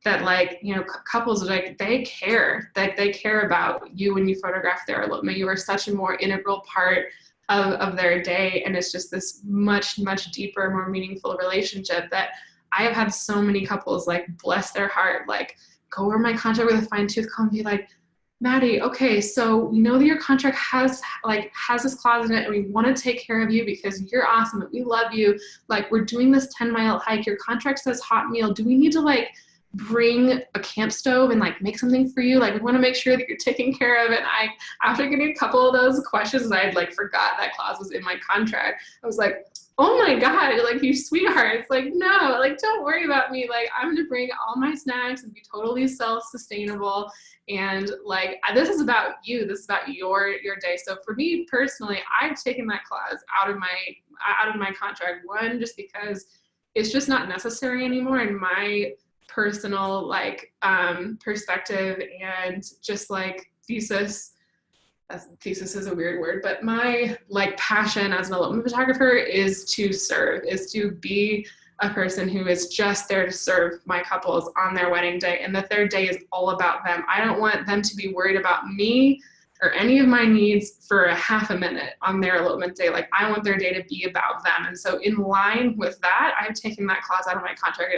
That, like, you know, couples, like, they care, that they care about you when you photograph their elopement. You are such a more integral part of their day, and it's just this much deeper, more meaningful relationship that I have had so many couples, like, bless their heart, like, go over my contract with a fine-tooth comb and be like, Maddie, okay, so we know that your contract has this clause in it, and we want to take care of you because you're awesome and we love you. Like, we're doing this 10-mile hike. Your contract says hot meal. Do we need to, like, bring a camp stove and, like, make something for you? Like, we want to make sure that you're taken care of. And after getting a couple of those questions, I had, like, forgot that clause was in my contract. I was like, oh my God, like, you sweetheart. It's like, no, like, don't worry about me. Like, I'm going to bring all my snacks and be totally self-sustainable. And, like, this is about you. This is about your day. So for me personally, I've taken that clause out of my contract. One, just because it's just not necessary anymore in my personal, like, perspective, and just, like, thesis is a weird word, but my, like, passion as an elopement photographer is to serve, is to be a person who is just there to serve my couples on their wedding day, and that their day is all about them. I don't want them to be worried about me or any of my needs for a half a minute on their elopement day. Like, I want their day to be about them. And so in line with that, I've taken that clause out of my contract.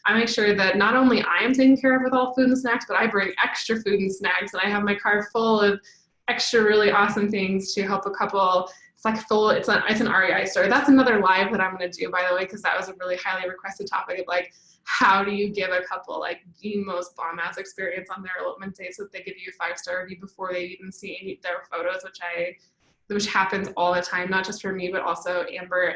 I make sure that not only I am taken care of with all food and snacks, but I bring extra food and snacks, and I have my car full of extra really awesome things to help a couple. It's like it's an REI story. That's another live that I'm going to do, by the way, because that was a really highly requested topic of, like, how do you give a couple, like, the most bomb-ass experience on their elopement day so that they give you a 5-star review before they even see their photos, which happens all the time, not just for me, but also Amber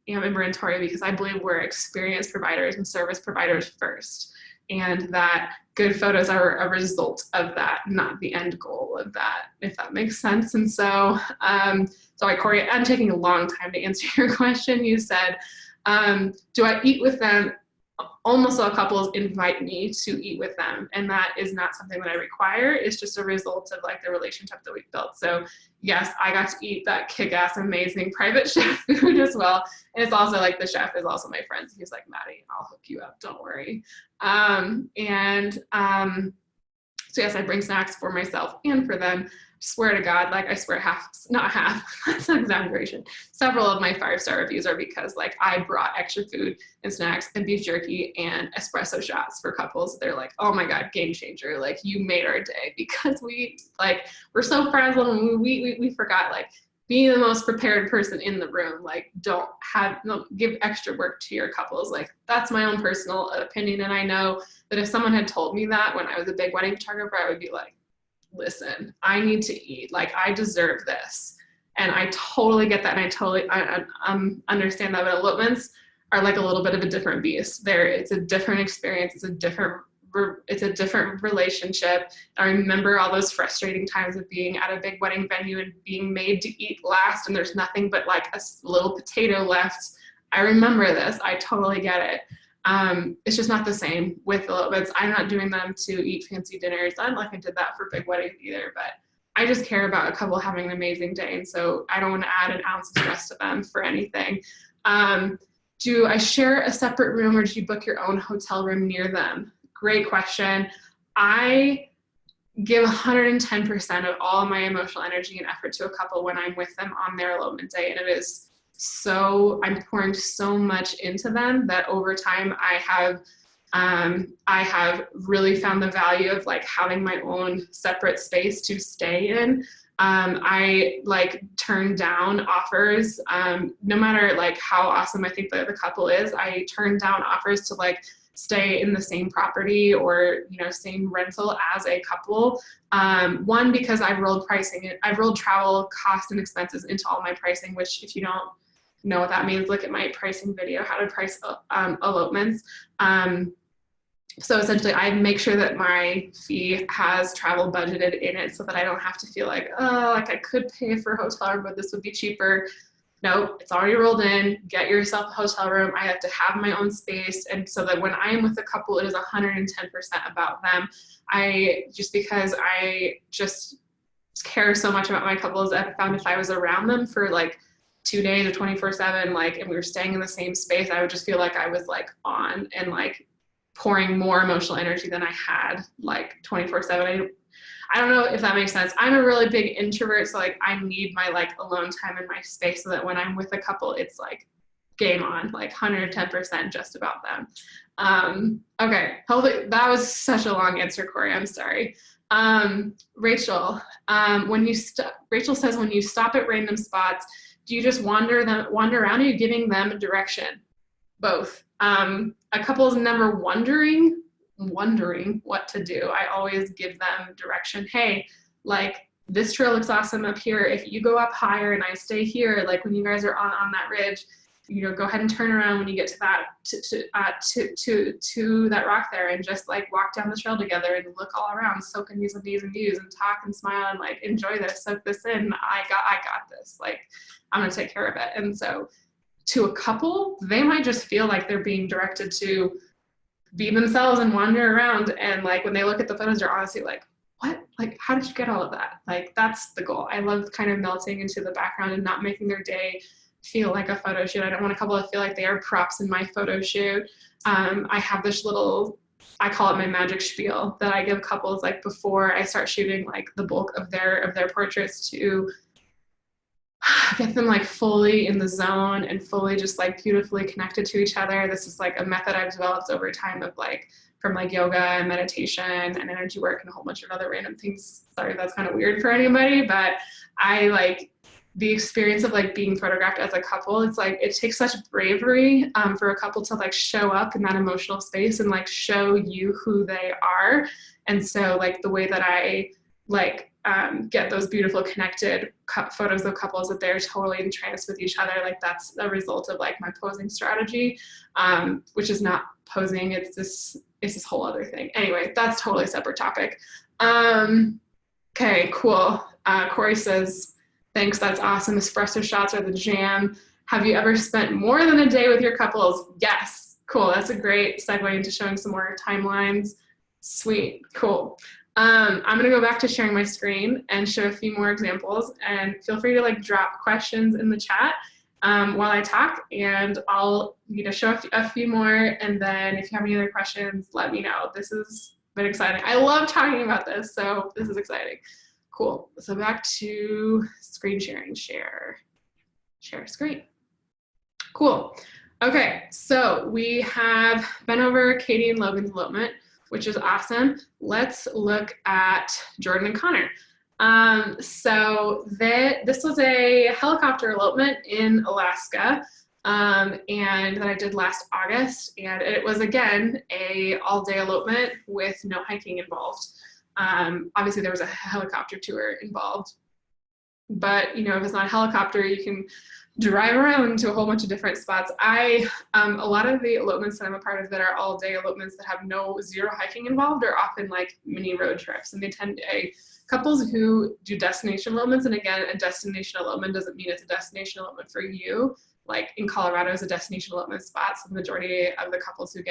and Tori, because I believe we're experience providers and service providers first, and that good photos are a result of that, not the end goal of that, if that makes sense. And so, sorry, Corey, I'm taking a long time to answer your question. You said, do I eat with them? Almost all couples invite me to eat with them, and that is not something that I require. It's just a result of, like, the relationship that we've built. So yes, I got to eat that kick-ass amazing private chef food as well, and it's also, like, the chef is also my friend. He's like, Maddie, I'll hook you up, don't worry. So yes, I bring snacks for myself and for them. Swear to God, like, I swear not half, that's an exaggeration. Several of my 5-star reviews are because, like, I brought extra food and snacks and beef jerky and espresso shots for couples. They're like, oh my God, game changer. Like, you made our day, because we're so frazzled, and we forgot, like, being the most prepared person in the room. Like, don't give extra work to your couples. Like, that's my own personal opinion. And I know that if someone had told me that when I was a big wedding photographer, I would be like, listen, I need to eat, like, I deserve this. And I totally get that, and I totally understand that. But elopements are, like, a little bit of a different beast. It's a different experience. It's a different relationship. I remember all those frustrating times of being at a big wedding venue and being made to eat last, and there's nothing but, like, a little potato left. I remember this. I totally get it. It's just not the same with elopements. I'm not doing them to eat fancy dinners. Not like I did that for big weddings either, but I just care about a couple having an amazing day, and so I don't want to add an ounce of stress to them for anything. Do I share a separate room, or do you book your own hotel room near them? Great question. I give 110% of all my emotional energy and effort to a couple when I'm with them on their elopement day, and it is I'm pouring so much into them that over time I have really found the value of, like, having my own separate space to stay in. I, like, turn down offers, no matter, like, how awesome I think the couple is. I turn down offers to, like, stay in the same property or, you know, same rental as a couple. One, because I've rolled travel costs and expenses into all my pricing, which, if you don't know what that means, look at my pricing video, how to price elopements. So essentially I make sure that my fee has travel budgeted in it so that I don't have to feel like, oh, like I could pay for a hotel room, but this would be cheaper. Nope, it's already rolled in. Get yourself a hotel room. I have to have my own space. And so that when I am with a couple, it is 110% about them. Because I just care so much about my couples, I found if I was around them for like 2 days or 24/7, like, and we were staying in the same space, I would just feel like I was like on and like pouring more emotional energy than I had like 24/7. I don't know if that makes sense. I'm a really big introvert, so like I need my like alone time in my space so that when I'm with a couple, it's like game on, like 110% just about them. Okay, hopefully that was such a long answer, Corey. I'm sorry. Rachel, Rachel says, when you stop at random spots, do you just wander around, or are you giving them direction? Both. A couple is never wondering what to do. I always give them direction. Hey, like this trail looks awesome up here. If you go up higher and I stay here, like when you guys are on that ridge, go ahead and turn around when you get to that to that rock there, and just like walk down the trail together and look all around, soak in these views and talk and smile and like enjoy this, soak this in. I got this. Like I'm gonna take care of it. And so to a couple, they might just feel like they're being directed to be themselves and wander around. And like when they look at the photos, they're honestly like, what? Like, how did you get all of that? Like, that's the goal. I love kind of melting into the background and not making their day feel like a photo shoot. I don't want a couple to feel like they are props in my photo shoot. I have this little, I call it my magic spiel, that I give couples like before I start shooting like the bulk of their portraits, to get them like fully in the zone and fully just like beautifully connected to each other. This is like a method I've developed over time of like from like yoga and meditation and energy work and a whole bunch of other random things. Sorry, that's kind of weird for anybody, but I like the experience of like being photographed as a couple. It's like, it takes such bravery for a couple to like show up in that emotional space and like show you who they are. And so like the way that I like get those beautiful connected photos of couples that they're totally entranced with each other, like that's a result of like my posing strategy, which is not posing, it's this whole other thing. Anyway, that's totally a separate topic. Okay, cool. Corey says, thanks, that's awesome. Espresso shots are the jam. Have you ever spent more than a day with your couples? Yes. Cool, that's a great segue into showing some more timelines. Sweet, cool. I'm gonna go back to sharing my screen and show a few more examples, and feel free to like drop questions in the chat while I talk, and I'll show a few more, and then if you have any other questions, let me know. This has been exciting. I love talking about this, so this is exciting. Cool, so back to screen sharing, share screen. Cool, okay, so we have been over Katie and Logan's elopement, which is awesome. Let's look at Jordan and Connor. So this was a helicopter elopement in Alaska, and that I did last August, and it was again a all-day elopement with no hiking involved. Obviously there was a helicopter tour involved, but if it's not a helicopter, you can drive around to a whole bunch of different spots. A lot of the elopements that I'm a part of that are all day elopements that have zero hiking involved are often like mini road trips, and they tend to couples who do destination elopements. And again, a destination elopement doesn't mean it's a destination elopement for you. Like in Colorado is a destination elopement spot, so the majority of the couples who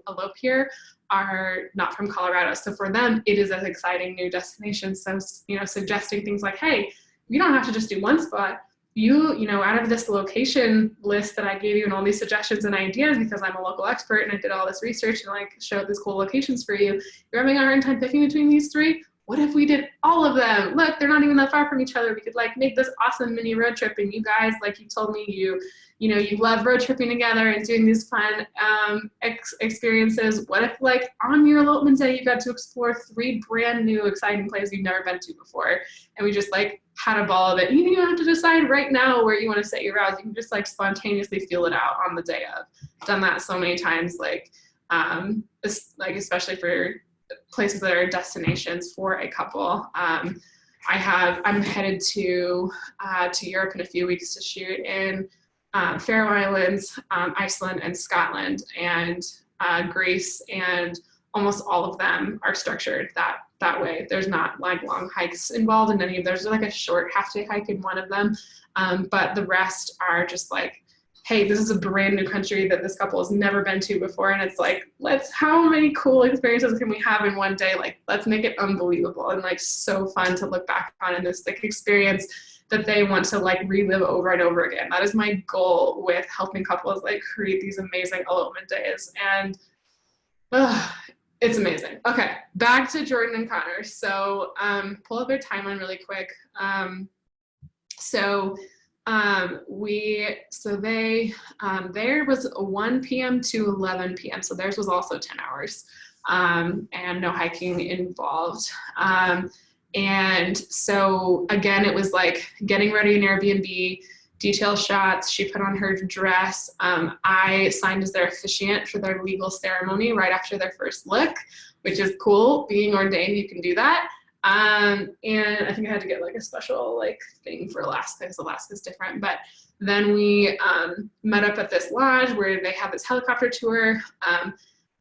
elope here are not from Colorado. So for them, it is an exciting new destination. So suggesting things like, hey, you don't have to just do one spot. Out of this location list that I gave you and all these suggestions and ideas, because I'm a local expert and I did all this research and like showed these cool locations for you, you're having a hard time picking between these three? What if we did all of them? Look, they're not even that far from each other. We could like make this awesome mini road trip. And you guys, like you told me, you love road tripping together and doing these fun experiences. What if like on your elopement day, you got to explore 3 brand new exciting places you've never been to before? And we just like had a ball of it. You don't have to decide right now where you want to set your routes. You can just like spontaneously feel it out on the day of. Done that so many times, like especially for places that are destinations for a couple. I'm headed to Europe in a few weeks to shoot in Faroe Islands, Iceland, and Scotland. And grace, and almost all of them are structured that way. There's not like long hikes involved in any of, there's like a short half-day hike in one of them, but the rest are just like, hey, this is a brand new country that this couple has never been to before, and it's like, how many cool experiences can we have in one day? Like, let's make it unbelievable and like so fun to look back on in this like experience that they want to like relive over and over again. That is my goal with helping couples like create these amazing elopement days, and it's amazing. Okay, back to Jordan and Connor. So pull up their timeline really quick. There was 1 p.m. to 11 p.m. So theirs was also 10 hours, and no hiking involved. And so again, it was like getting ready in Airbnb, detail shots. She put on her dress. I signed as their officiant for their legal ceremony right after their first look, which is cool. Being ordained, you can do that. And I think I had to get like a special like thing for Alaska, because Alaska's different. But then we met up at this lodge where they have this helicopter tour.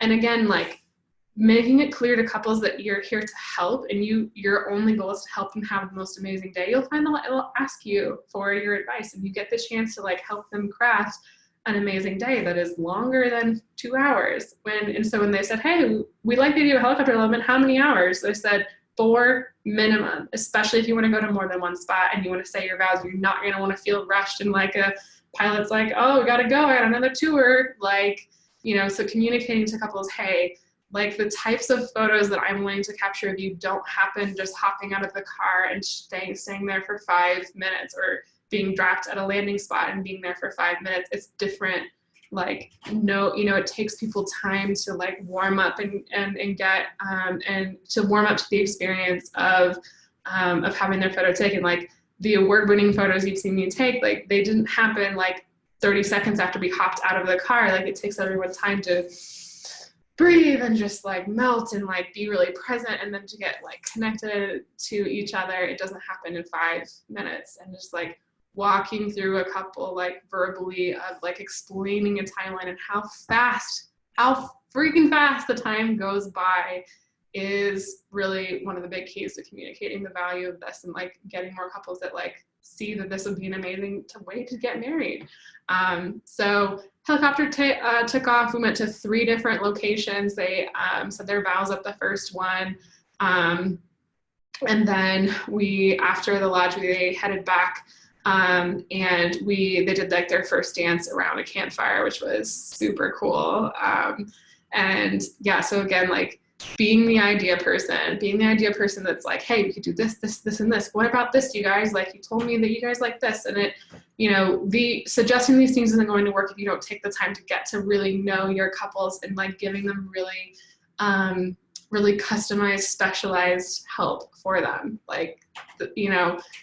And again, like making it clear to couples that you're here to help, and your only goal is to help them have the most amazing day. You'll find it'll ask you for your advice, and you get the chance to like help them craft an amazing day that is longer than 2 hours. And so when they said, hey, we like the idea of helicopter elopement, how many hours? They said 4 minimum, especially if you want to go to more than one spot and you want to say your vows. You're not going to want to feel rushed and like a pilot's like, oh, we got to go, I got another tour. Like, so communicating to couples, hey, like the types of photos that I'm willing to capture of you don't happen just hopping out of the car and staying there for 5 minutes, or being dropped at a landing spot and being there for 5 minutes. It's different. Like, no, it takes people time to like warm up and get, and to warm up to the experience of having their photo taken. Like the award-winning photos you've seen me take, like they didn't happen like 30 seconds after we hopped out of the car. Like it takes everyone time to breathe and just like melt and like be really present, and then to get like connected to each other. It doesn't happen in 5 minutes. And just like walking through a couple like verbally of like explaining a timeline and how freaking fast the time goes by is really one of the big keys to communicating the value of this, and like getting more couples that like see that this would be an amazing way to get married. So helicopter took off. We went to 3 different locations. They said their vows up the first one. And then after the lodge, we headed back, and they did like their first dance around a campfire, which was super cool. And yeah, so again, like being the idea person that's like, hey, we could do this, and this. What about this, you guys? Like, you told me that you guys like this. And it, the suggesting these things isn't going to work if you don't take the time to get to really know your couples, and like giving them really, really customized, specialized help for them. Like,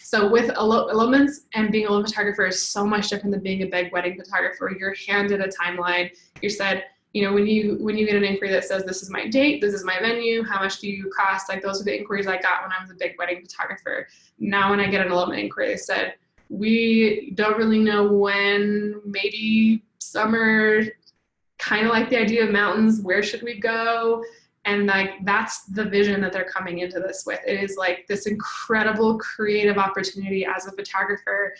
so with elopements, and being a elopement photographer is so much different than being a big wedding photographer. You're handed a timeline. You're said, when you get an inquiry that says, this is my date, this is my venue, how much do you cost? Like, those are the inquiries I got when I was a big wedding photographer. Now, when I get an elopement inquiry, they said, we don't really know when, maybe summer, kind of like the idea of mountains, where should we go? And like, that's the vision that they're coming into this with. It is like this incredible creative opportunity as a photographer.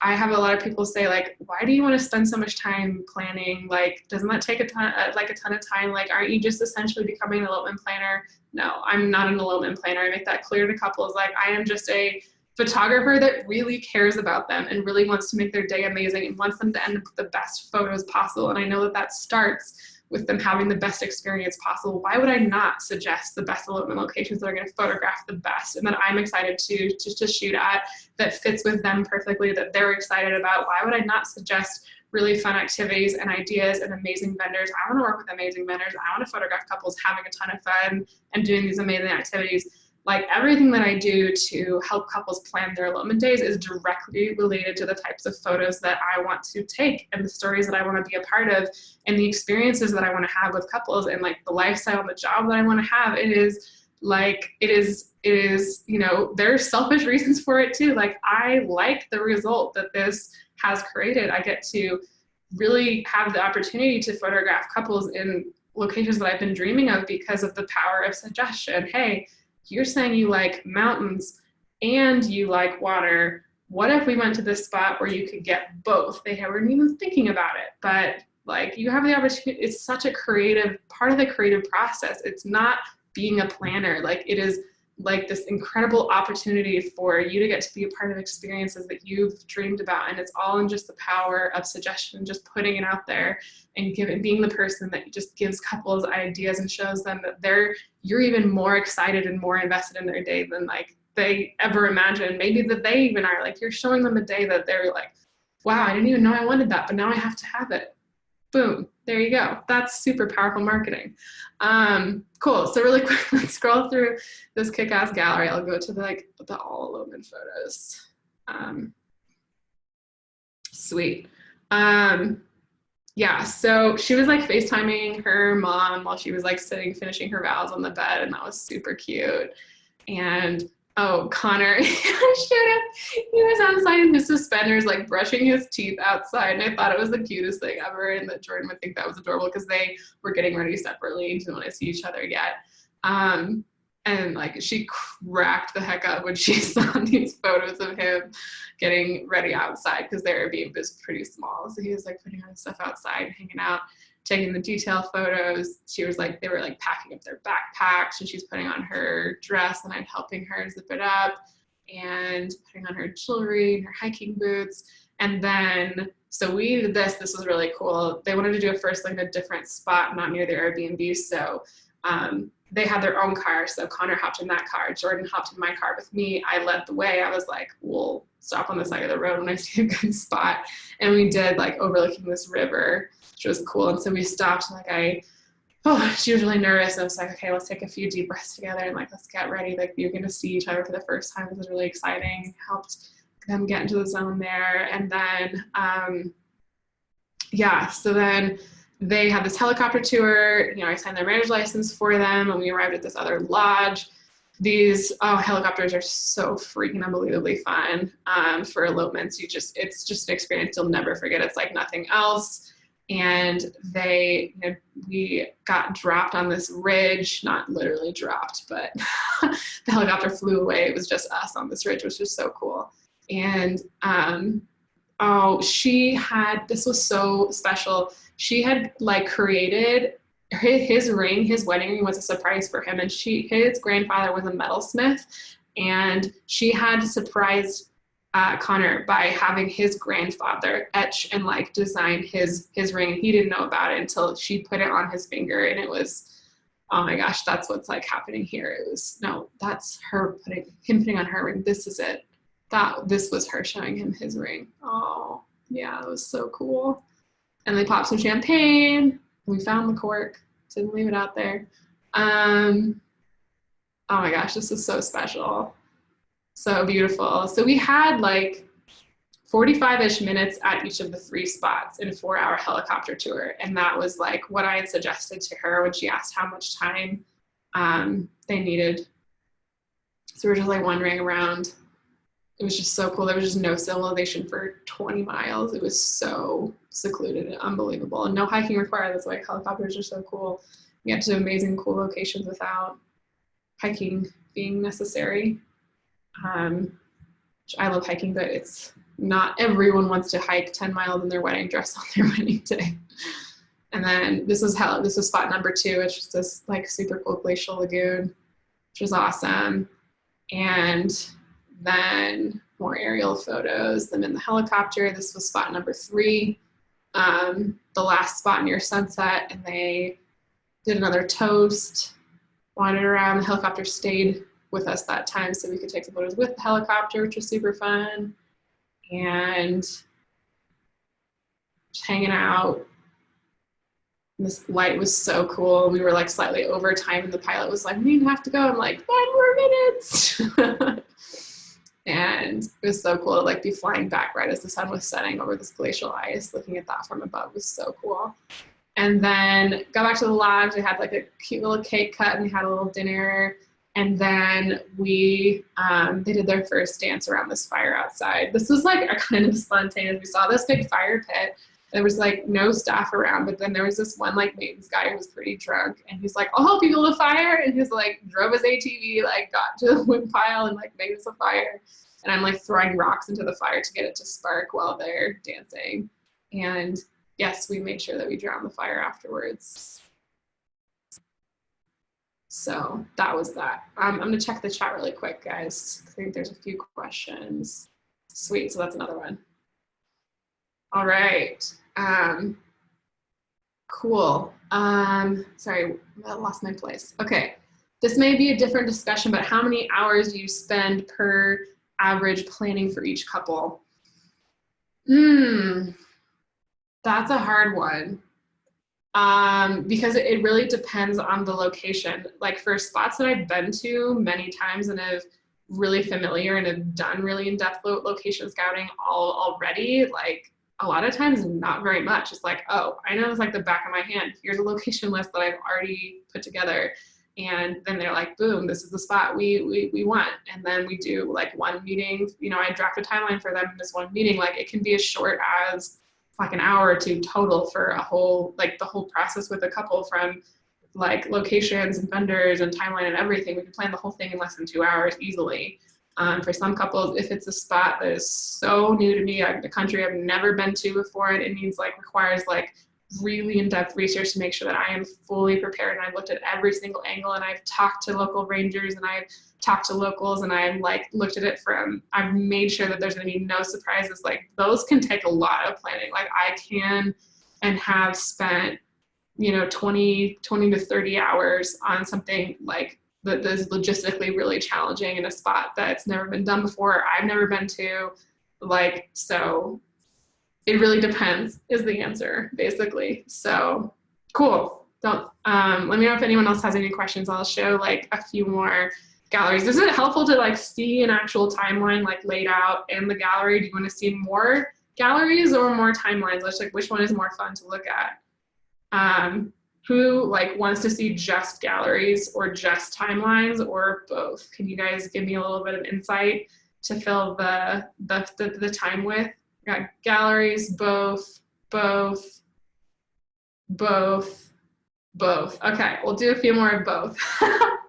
I have a lot of people say, like, why do you want to spend so much time planning? Like, doesn't that take a ton of time? Like, aren't you just essentially becoming an elopement planner? No, I'm not an elopement planner. I make that clear to couples. Like, I am just a photographer that really cares about them and really wants to make their day amazing and wants them to end up with the best photos possible. And I know that starts with them having the best experience possible. Why would I not suggest the best elopement locations that are going to photograph the best and that I'm excited to shoot at, that fits with them perfectly, that they're excited about? Why would I not suggest really fun activities and ideas and amazing vendors? I want to work with amazing vendors. I want to photograph couples having a ton of fun and doing these amazing activities. Like, everything that I do to help couples plan their elopement days is directly related to the types of photos that I want to take, and the stories that I want to be a part of, and the experiences that I want to have with couples, and like the lifestyle and the job that I want to have. It is, there's selfish reasons for it too. Like, I like the result that this has created. I get to really have the opportunity to photograph couples in locations that I've been dreaming of because of the power of suggestion. Hey, you're saying you like mountains and you like water. What if we went to this spot where you could get both? They weren't even thinking about it, but like you have the opportunity. It's such a creative part of the creative process. It's not being a planner. Like it is like this incredible opportunity for you to get to be a part of experiences that you've dreamed about. And it's all in just the power of suggestion, just putting it out there and being the person that just gives couples ideas and shows them that you're even more excited and more invested in their day than like they ever imagined. Maybe that they even are. Like you're showing them a day that they're like, wow, I didn't even know I wanted that, but now I have to have it. Boom, there you go. That's super powerful marketing. Cool. So really quick, let's scroll through this kick-ass gallery. I'll go to the all Elopement photos. Sweet. Yeah, so she was like FaceTiming her mom while she was like finishing her vows on the bed, and that was super cute. And oh, Connor, he was outside in his suspenders, like brushing his teeth outside. And I thought it was the cutest thing ever. And that Jordan would think that was adorable because they were getting ready separately and didn't want to see each other yet. And like she cracked the heck up when she saw these photos of him getting ready outside because their Airbnb is pretty small. So he was like putting on stuff outside, hanging out, taking the detail photos. She was like, they were like packing up their backpacks and she's putting on her dress and I'm helping her zip it up and putting on her jewelry and her hiking boots. And then, so we did this was really cool. They wanted to do it first like in a different spot, not near their Airbnb. So they had their own car. So Connor hopped in that car. Jordan hopped in my car with me. I led the way. I was like, we'll stop on the side of the road when I see a good spot. And we did like overlooking this river, which was cool. And so we stopped and she was really nervous. I was like, okay, let's take a few deep breaths together and like, let's get ready. Like you're going to see each other for the first time. It was really exciting. Helped them get into the zone there. And then, so then they had this helicopter tour. I signed their marriage license for them and we arrived at this other lodge. These helicopters are so freaking unbelievably fun for elopements. It's just an experience you'll never forget. It's like nothing else. And we got dropped on this ridge, not literally dropped, but the helicopter flew away. It was just us on this ridge, which was so cool. And this was so special. She had like created his ring, his wedding ring was a surprise for him. And his grandfather was a metalsmith and she had surprised Connor by having his grandfather etch and like design his ring. And he didn't know about it until she put it on his finger and it was, oh my gosh, that's what's like happening here. That's him putting on her ring. This is it. This was her showing him his ring. Oh yeah, it was so cool. And they popped some champagne. We found the cork. Didn't leave it out there. Oh my gosh, this is so special. So beautiful. So we had like 45-ish minutes at each of the 3 spots in a 4-hour helicopter tour. And that was like what I had suggested to her when she asked how much time they needed. So we're just like wandering around. It was just so cool. There was just no civilization for 20 miles. It was so secluded and unbelievable. And no hiking required. That's why helicopters are so cool. We get to amazing, cool locations without hiking being necessary. I love hiking, but it's not everyone wants to hike 10 miles in their wedding dress on their wedding day. And then this was spot number 2, which was this like super cool glacial lagoon, which was awesome. And then more aerial photos, them in the helicopter. This was spot number 3, the last spot near sunset, and they did another toast, wandered around. The helicopter stayed with us that time so we could take some photos with the helicopter, which was super fun. And just hanging out. This light was so cool. We were like slightly over time and the pilot was like, we have to go. I'm like, 5 more minutes. And it was so cool to like be flying back right as the sun was setting over this glacial ice. Looking at that from above was so cool. And then got back to the lodge. They had like a cute little cake cut and we had a little dinner. And then they did their first dance around this fire outside. This was like a kind of spontaneous. We saw this big fire pit There was like no staff around, but then there was this one like maintenance guy who was pretty drunk, and he's like, I'll help you build a fire. And he's like, drove his ATV, like got to the wood pile and like made us a fire. And I'm like throwing rocks into the fire to get it to spark while they're dancing. And yes, we made sure that we drowned the fire afterwards. So that was that. I'm gonna check the chat really quick, guys. I think there's a few questions. Sweet, so that's another one. All right, cool. Sorry, I lost my place. Okay, this may be a different discussion, but how many hours do you spend per average planning for each couple? That's a hard one. Because it really depends on the location. Like for spots that I've been to many times and have really familiar and have done really in-depth location scouting already, like a lot of times not very much. It's like, oh, I know it's like the back of my hand. Here's a location list that I've already put together. And then they're like, boom, this is the spot we want. And then we do like one meeting, you know, I draft a timeline for them in this one meeting. Like it can be as short as like an hour or two total for a whole, like the whole process with a couple, from like locations and vendors and timeline and everything. We can plan the whole thing in less than 2 hours easily. For some couples, if it's a spot that is so new to me, the country I've never been to before, and it means like requires like really in-depth research to make sure that I am fully prepared, and I've looked at every single angle, and I've talked to local rangers, and I've talked to locals, and I've like looked at it from, I've made sure that there's going to be no surprises. Like those can take a lot of planning. Like I can and have spent, you know, 20 to 30 hours on something like that is logistically really challenging in a spot that's never been done before, I've never been to. Like, so it really depends is the answer, basically. So cool. Don't let me know if anyone else has any questions. I'll show like a few more galleries. Is it helpful to like see an actual timeline like laid out in the gallery? Do you want to see more galleries or more timelines? Let's like, which one is more fun to look at? Who like wants to see just galleries or just timelines or both? Can you guys give me a little bit of insight to fill the time with? Got galleries, both. Okay, we'll do a few more of both.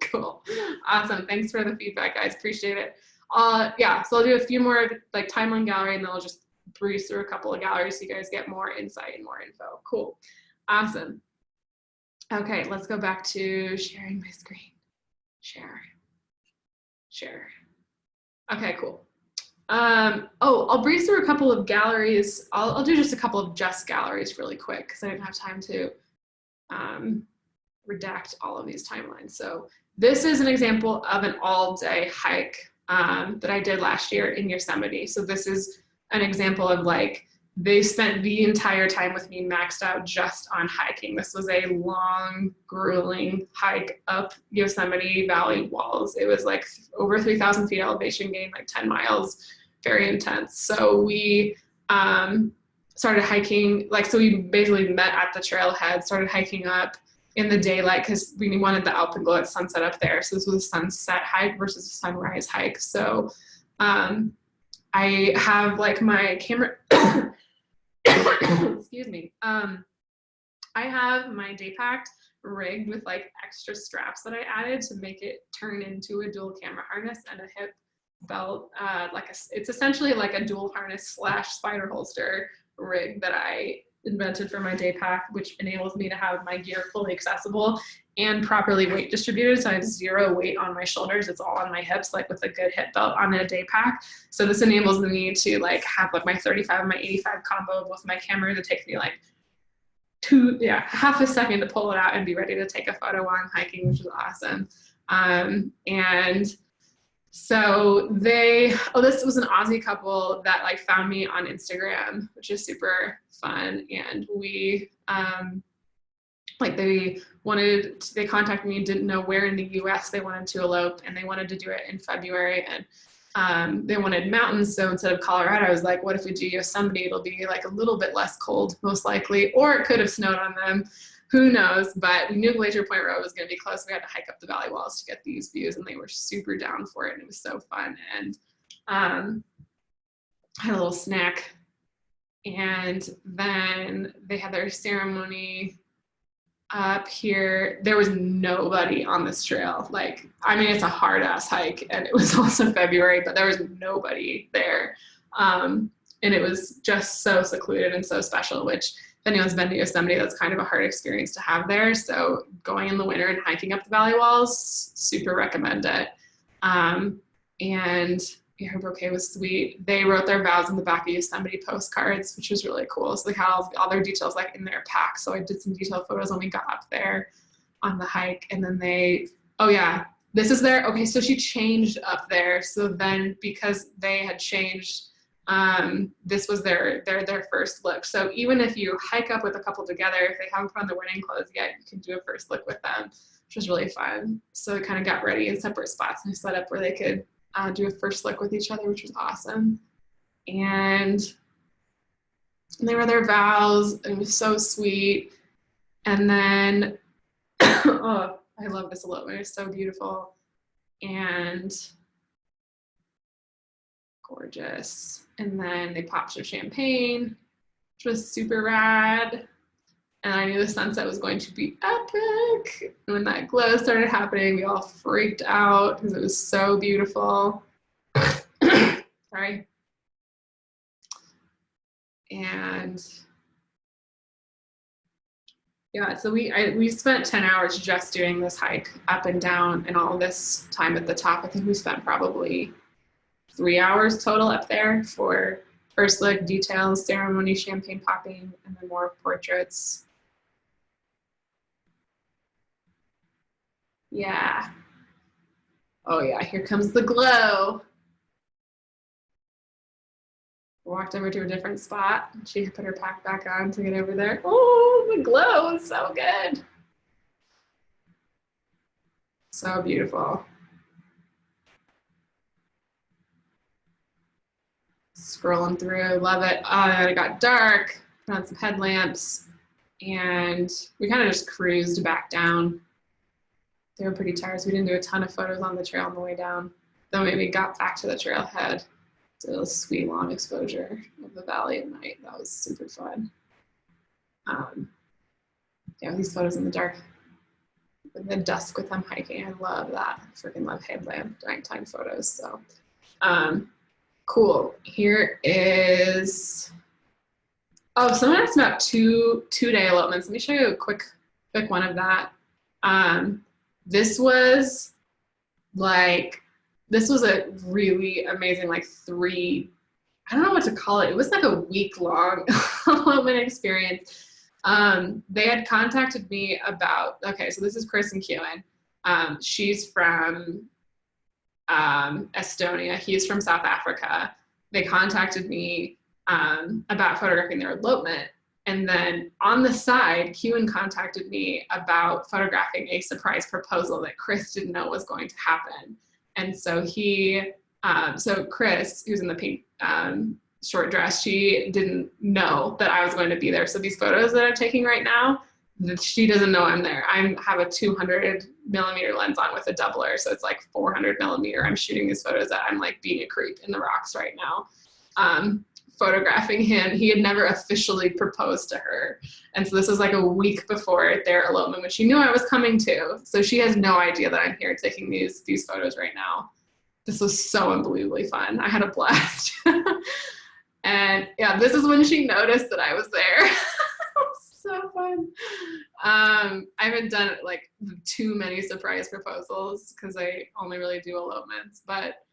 Cool, awesome. Thanks for the feedback, guys. Appreciate it. Yeah, so I'll do a few more like timeline gallery, and then I'll just breeze through a couple of galleries so you guys get more insight and more info. Cool, awesome. Okay, let's go back to sharing my screen. Share. Okay, cool. I'll breeze through a couple of galleries. I'll do just a couple of just galleries really quick because I didn't have time to redact all of these timelines. So this is an example of an all-day hike that I did last year in Yosemite. So this is an example of like, they spent the entire time with me maxed out just on hiking. This was a long, grueling hike up Yosemite Valley walls. It was like over 3,000 feet elevation gain, like 10 miles, very intense. So we started hiking, like, so we basically met at the trailhead, started hiking up in the daylight because we wanted the alpenglow at sunset up there. So this was a sunset hike versus a sunrise hike. So I have like my camera, excuse me. I have my day pack rigged with like extra straps that I added to make it turn into a dual camera harness and a hip belt. It's essentially like a dual harness / spider holster rig that I invented for my day pack, which enables me to have my gear fully accessible and properly weight distributed. So I have 0 weight on my shoulders. It's all on my hips, like with a good hip belt on a day pack. So this enables me to like have like my 35 and my 85 combo with my camera to take me like half a second to pull it out and be ready to take a photo while I'm hiking, which is awesome. And so this was an Aussie couple that like found me on Instagram, which is super fun. And we, they contacted me and didn't know where in the US they wanted to elope, and they wanted to do it in February, and they wanted mountains. So instead of Colorado, I was like, what if we do Yosemite? It'll be like a little bit less cold, most likely, or it could have snowed on them. Who knows? But we knew Glacier Point Road was going to be close. We had to hike up the valley walls to get these views, and they were super down for it. And it was so fun. And I had a little snack. And then they had their ceremony up here. There was nobody on this trail. Like, I mean, it's a hard ass hike, and it was also February, but there was nobody there. And it was just so secluded and so special, which if anyone's been to Yosemite, that's kind of a hard experience to have there. So going in the winter and hiking up the valley walls, super recommend it. And yeah, her bouquet was sweet. They wrote their vows in the back of Yosemite postcards, which was really cool. So they had all their details like in their pack. So I did some detailed photos when we got up there on the hike. And then oh yeah, this is their, okay, so she changed up there. So then because they had changed, this was their first look. So even if you hike up with a couple together, if they haven't put on their wedding clothes yet, you can do a first look with them, which was really fun. So we kind of got ready in separate spots and set up where they could do a first look with each other, which was awesome. And they were their vows, and it was so sweet. And then, oh, I love this elopement. It's so beautiful and gorgeous. And then they popped some champagne, which was super rad. And I knew the sunset was going to be epic. And when that glow started happening, we all freaked out because it was so beautiful. Sorry. And yeah, so we spent 10 hours just doing this hike up and down, and all this time at the top. I think we spent probably 3 hours total up there for first look, details, ceremony, champagne popping, and then more portraits. Yeah. Oh yeah, here comes the glow. Walked over to a different spot. She put her pack back on to get over there. Oh, the glow is so good. So beautiful. Scrolling through, love it. It got dark, put on some headlamps, and we kind of just cruised back down. They were pretty tired, so we didn't do a ton of photos on the trail on the way down. Then we got back to the trailhead. So a sweet long exposure of the valley at night. That was super fun. Yeah, these photos in the dark, in the dusk with them hiking. I love that. I freaking love headlamp nighttime photos. So cool. Here is, oh, someone asked about two-day elopements. Let me show you a quick one of that. This was a really amazing, like I don't know what to call it. It was like a week-long elopement experience. They had contacted me about, okay, so this is Chris and Keelan. She's from Estonia. He's from South Africa. They contacted me about photographing their elopement. And then on the side, Keelan contacted me about photographing a surprise proposal that Chris didn't know was going to happen. And so so Chris, who's in the pink short dress, she didn't know that I was going to be there. So these photos that I'm taking right now, she doesn't know I'm there. I have a 200mm lens on with a doubler. So it's like 400mm. I'm shooting these photos that I'm like being a creep in the rocks right now. Photographing him. He had never officially proposed to her. And so this was like a week before their elopement, which she knew I was coming to. So she has no idea that I'm here taking these photos right now. This was so unbelievably fun. I had a blast. And yeah, this is when she noticed that I was there. So fun. I haven't done like too many surprise proposals because I only really do elopements, but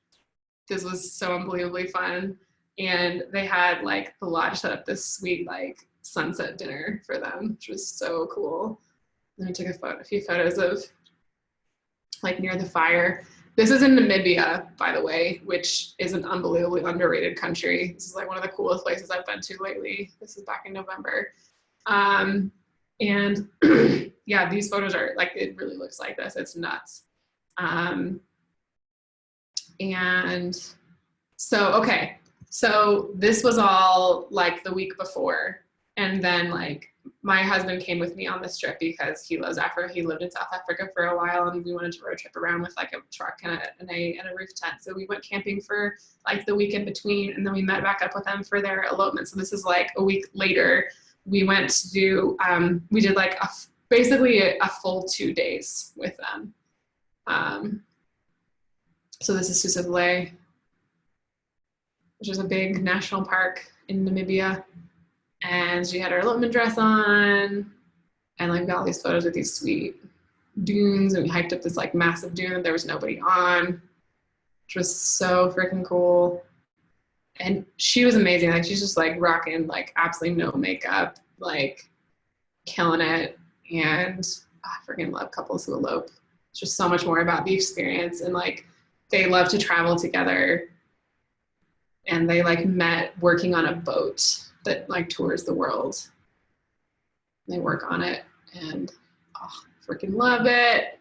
this was so unbelievably fun. And they had like the lodge set up this sweet like sunset dinner for them, which was so cool. And I took a few photos of like near the fire. This is in Namibia, by the way, which is an unbelievably underrated country. This is like one of the coolest places I've been to lately. This is back in November. And yeah, these photos are like, it really looks like this. It's nuts. And so, okay. So this was all like the week before. And then like my husband came with me on this trip because he lives Africa. He lived in South Africa for a while, and we wanted to road trip around with like a truck and a roof tent. So we went camping for like the week in between, and then we met back up with them for their elopement. So this is like a week later. We went to do, we did like basically a full 2 days with them. So this is Sossusvlei, which is a big national park in Namibia. And she had her elopement dress on, and like got all these photos with these sweet dunes, and we hiked up this like massive dune that there was nobody on, which was so freaking cool. And she was amazing. Like she's just like rocking like absolutely no makeup, like killing it. And I freaking love couples who elope. It's just so much more about the experience, and like they love to travel together, and they like met working on a boat that like tours the world. They work on it, and freaking love it.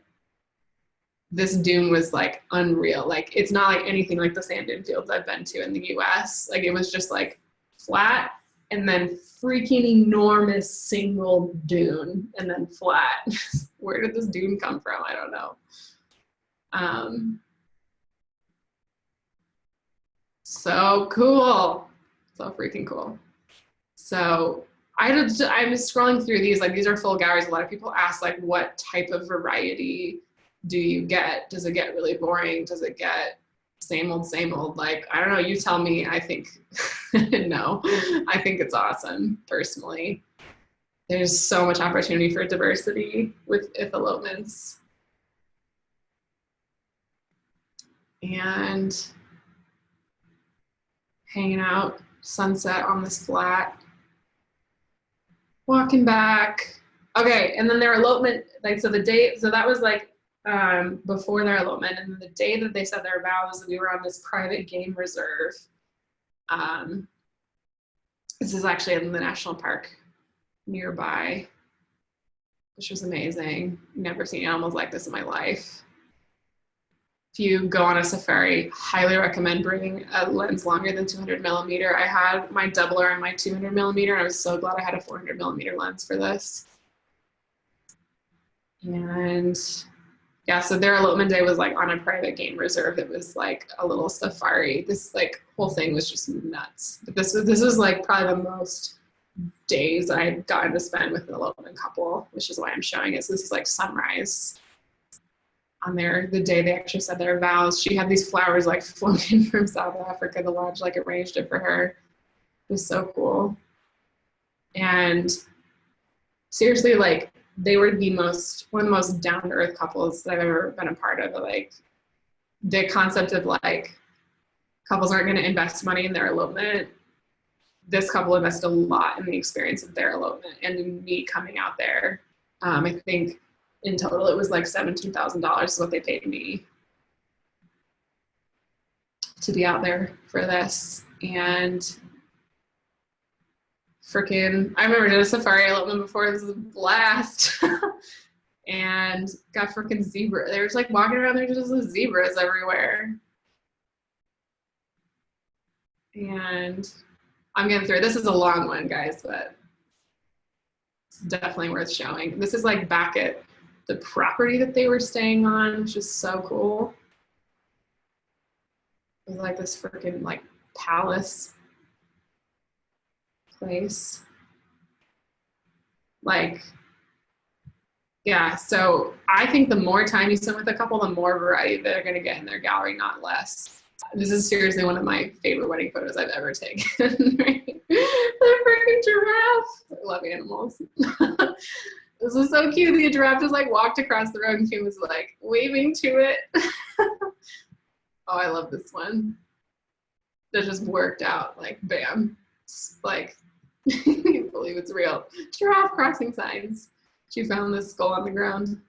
This dune was like unreal. Like it's not like anything like the sand dune fields I've been to in the US. Like it was just like flat and then freaking enormous single dune and then flat. Where did this dune come from? I don't know. So cool. So freaking cool. So I'm scrolling through these, like these are full galleries. A lot of people ask like, what type of variety do you get? Does it get really boring? Does it get same old, same old? Like, I don't know, you tell me. I think, no, I think it's awesome, personally. There's so much opportunity for diversity with elopements. And hanging out, sunset on this flat. Walking back. Okay, and then their elopement, like, so the day, so that was like before their elopement, and then the day that they said their vows, we were on this private game reserve. This is actually in the national park nearby, which was amazing. Never seen animals like this in my life. If you go on a safari, highly recommend bringing a lens longer than 200 millimeter. I had my doubler and my 200 millimeter, and I was so glad I had a 400 millimeter lens for this. And yeah, so their elopement day was like on a private game reserve. It was like a little safari. This like whole thing was just nuts. But this was like probably the most days I'd gotten to spend with an elopement couple, which is why I'm showing it. So this is like sunrise on there, the day they actually said their vows. She had these flowers like floating from South Africa. The lodge like arranged it for her. It was so cool. And seriously, like they were one of the most down-to-earth couples that I've ever been a part of. Like the concept of like couples aren't going to invest money in their elopement. This couple invested a lot in the experience of their elopement and in me coming out there. I think in total, it was like $17,000 is what they paid me to be out there for this. And freaking, I remember doing a safari elopement before. It was a blast. And got freaking zebra. They were just like walking around there, just with zebras everywhere. And I'm getting through. This is a long one, guys, but it's definitely worth showing. This is like back at the property that they were staying on, which is so cool. It was like this freaking like palace place. Like, yeah, so I think the more time you spend with a couple, the more variety they're gonna get in their gallery, not less. This is seriously one of my favorite wedding photos I've ever taken. Right? The freaking giraffe. I love animals. This is so cute. The giraffe just like walked across the road and Kim was like waving to it. Oh, I love this one. That just worked out. Like, bam. It's like, I can't believe it's real. Giraffe crossing signs. She found this skull on the ground.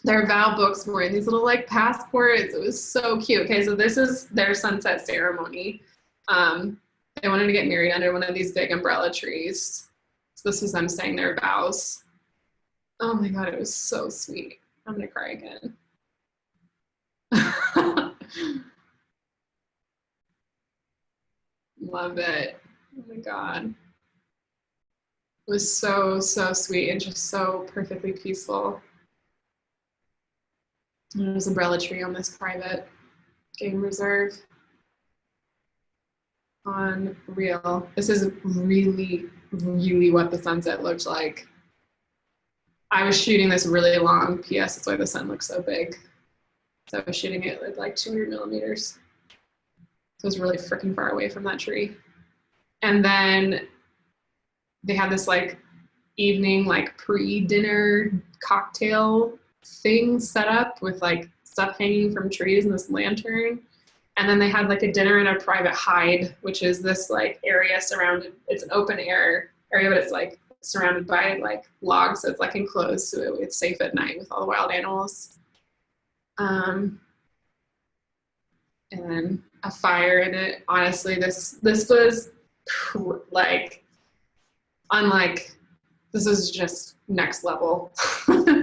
Their vow books were in these little like passports. It was so cute. Okay, so this is their sunset ceremony. They wanted to get married under one of these big umbrella trees. So this was them saying their vows. Oh my God, it was so sweet. I'm gonna cry again. Love it. Oh my God. It was so, so sweet and just so perfectly peaceful. And there's an umbrella tree on this private game reserve. Unreal. This is really, really what the sunset looked like. I was shooting this really long. PS, that's why the sun looks so big. So I was shooting it at like 200 millimeters. So it was really freaking far away from that tree. And then they had this like evening, like pre-dinner cocktail thing set up with like stuff hanging from trees and this lantern. And then they had like a dinner in a private hide, which is this like area surrounded, it's an open air area, but it's like surrounded by like logs. So it's like enclosed. So it's safe at night with all the wild animals. And then a fire in it. Honestly, this was like, unlike, this is just next level.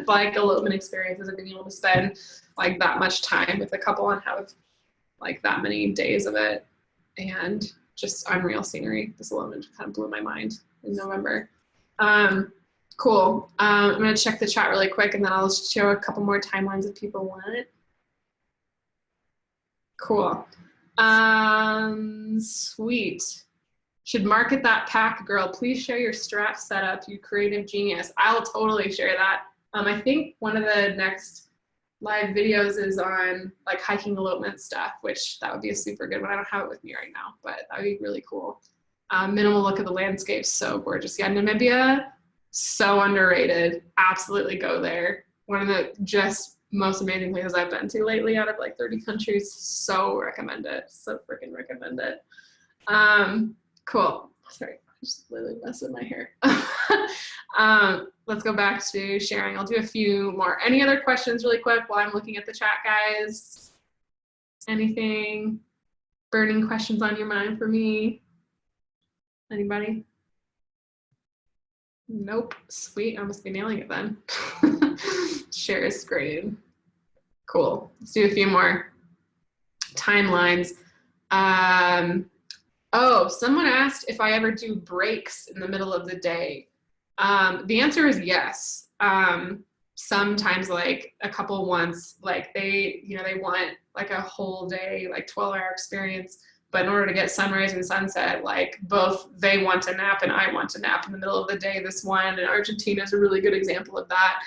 Like elopement experiences of being able to spend like that much time with a couple and have like that many days of it, and just unreal scenery. This elopement kind of blew my mind in November. Cool. I'm gonna check the chat really quick and then I'll show a couple more timelines if people want it. Cool. Sweet. Should market that pack, girl. Please share your strat setup, you creative genius. I'll totally share that. I think one of the next live videos is on like hiking elopement stuff, which that would be a super good one. I don't have it with me right now, but that would be really cool. Minimal look at the landscape, so gorgeous. Yeah, Namibia, so underrated. Absolutely go there. One of the just most amazing places I've been to lately out of like 30 countries. So recommend it. So freaking recommend it. Cool. Sorry, I just literally messed with my hair. Let's go back to sharing. I'll do a few more. Any other questions really quick while I'm looking at the chat, guys? Anything? Burning questions on your mind for me? Anybody? Nope. Sweet. I must be nailing it then. Share screen. Cool. Let's do a few more timelines. Oh, someone asked if I ever do breaks in the middle of the day. The answer is yes. Sometimes like a couple once, like they want like a whole day, like 12-hour experience, but in order to get sunrise and sunset, like both they want to nap and I want to nap in the middle of the day. This one in Argentina is a really good example of that.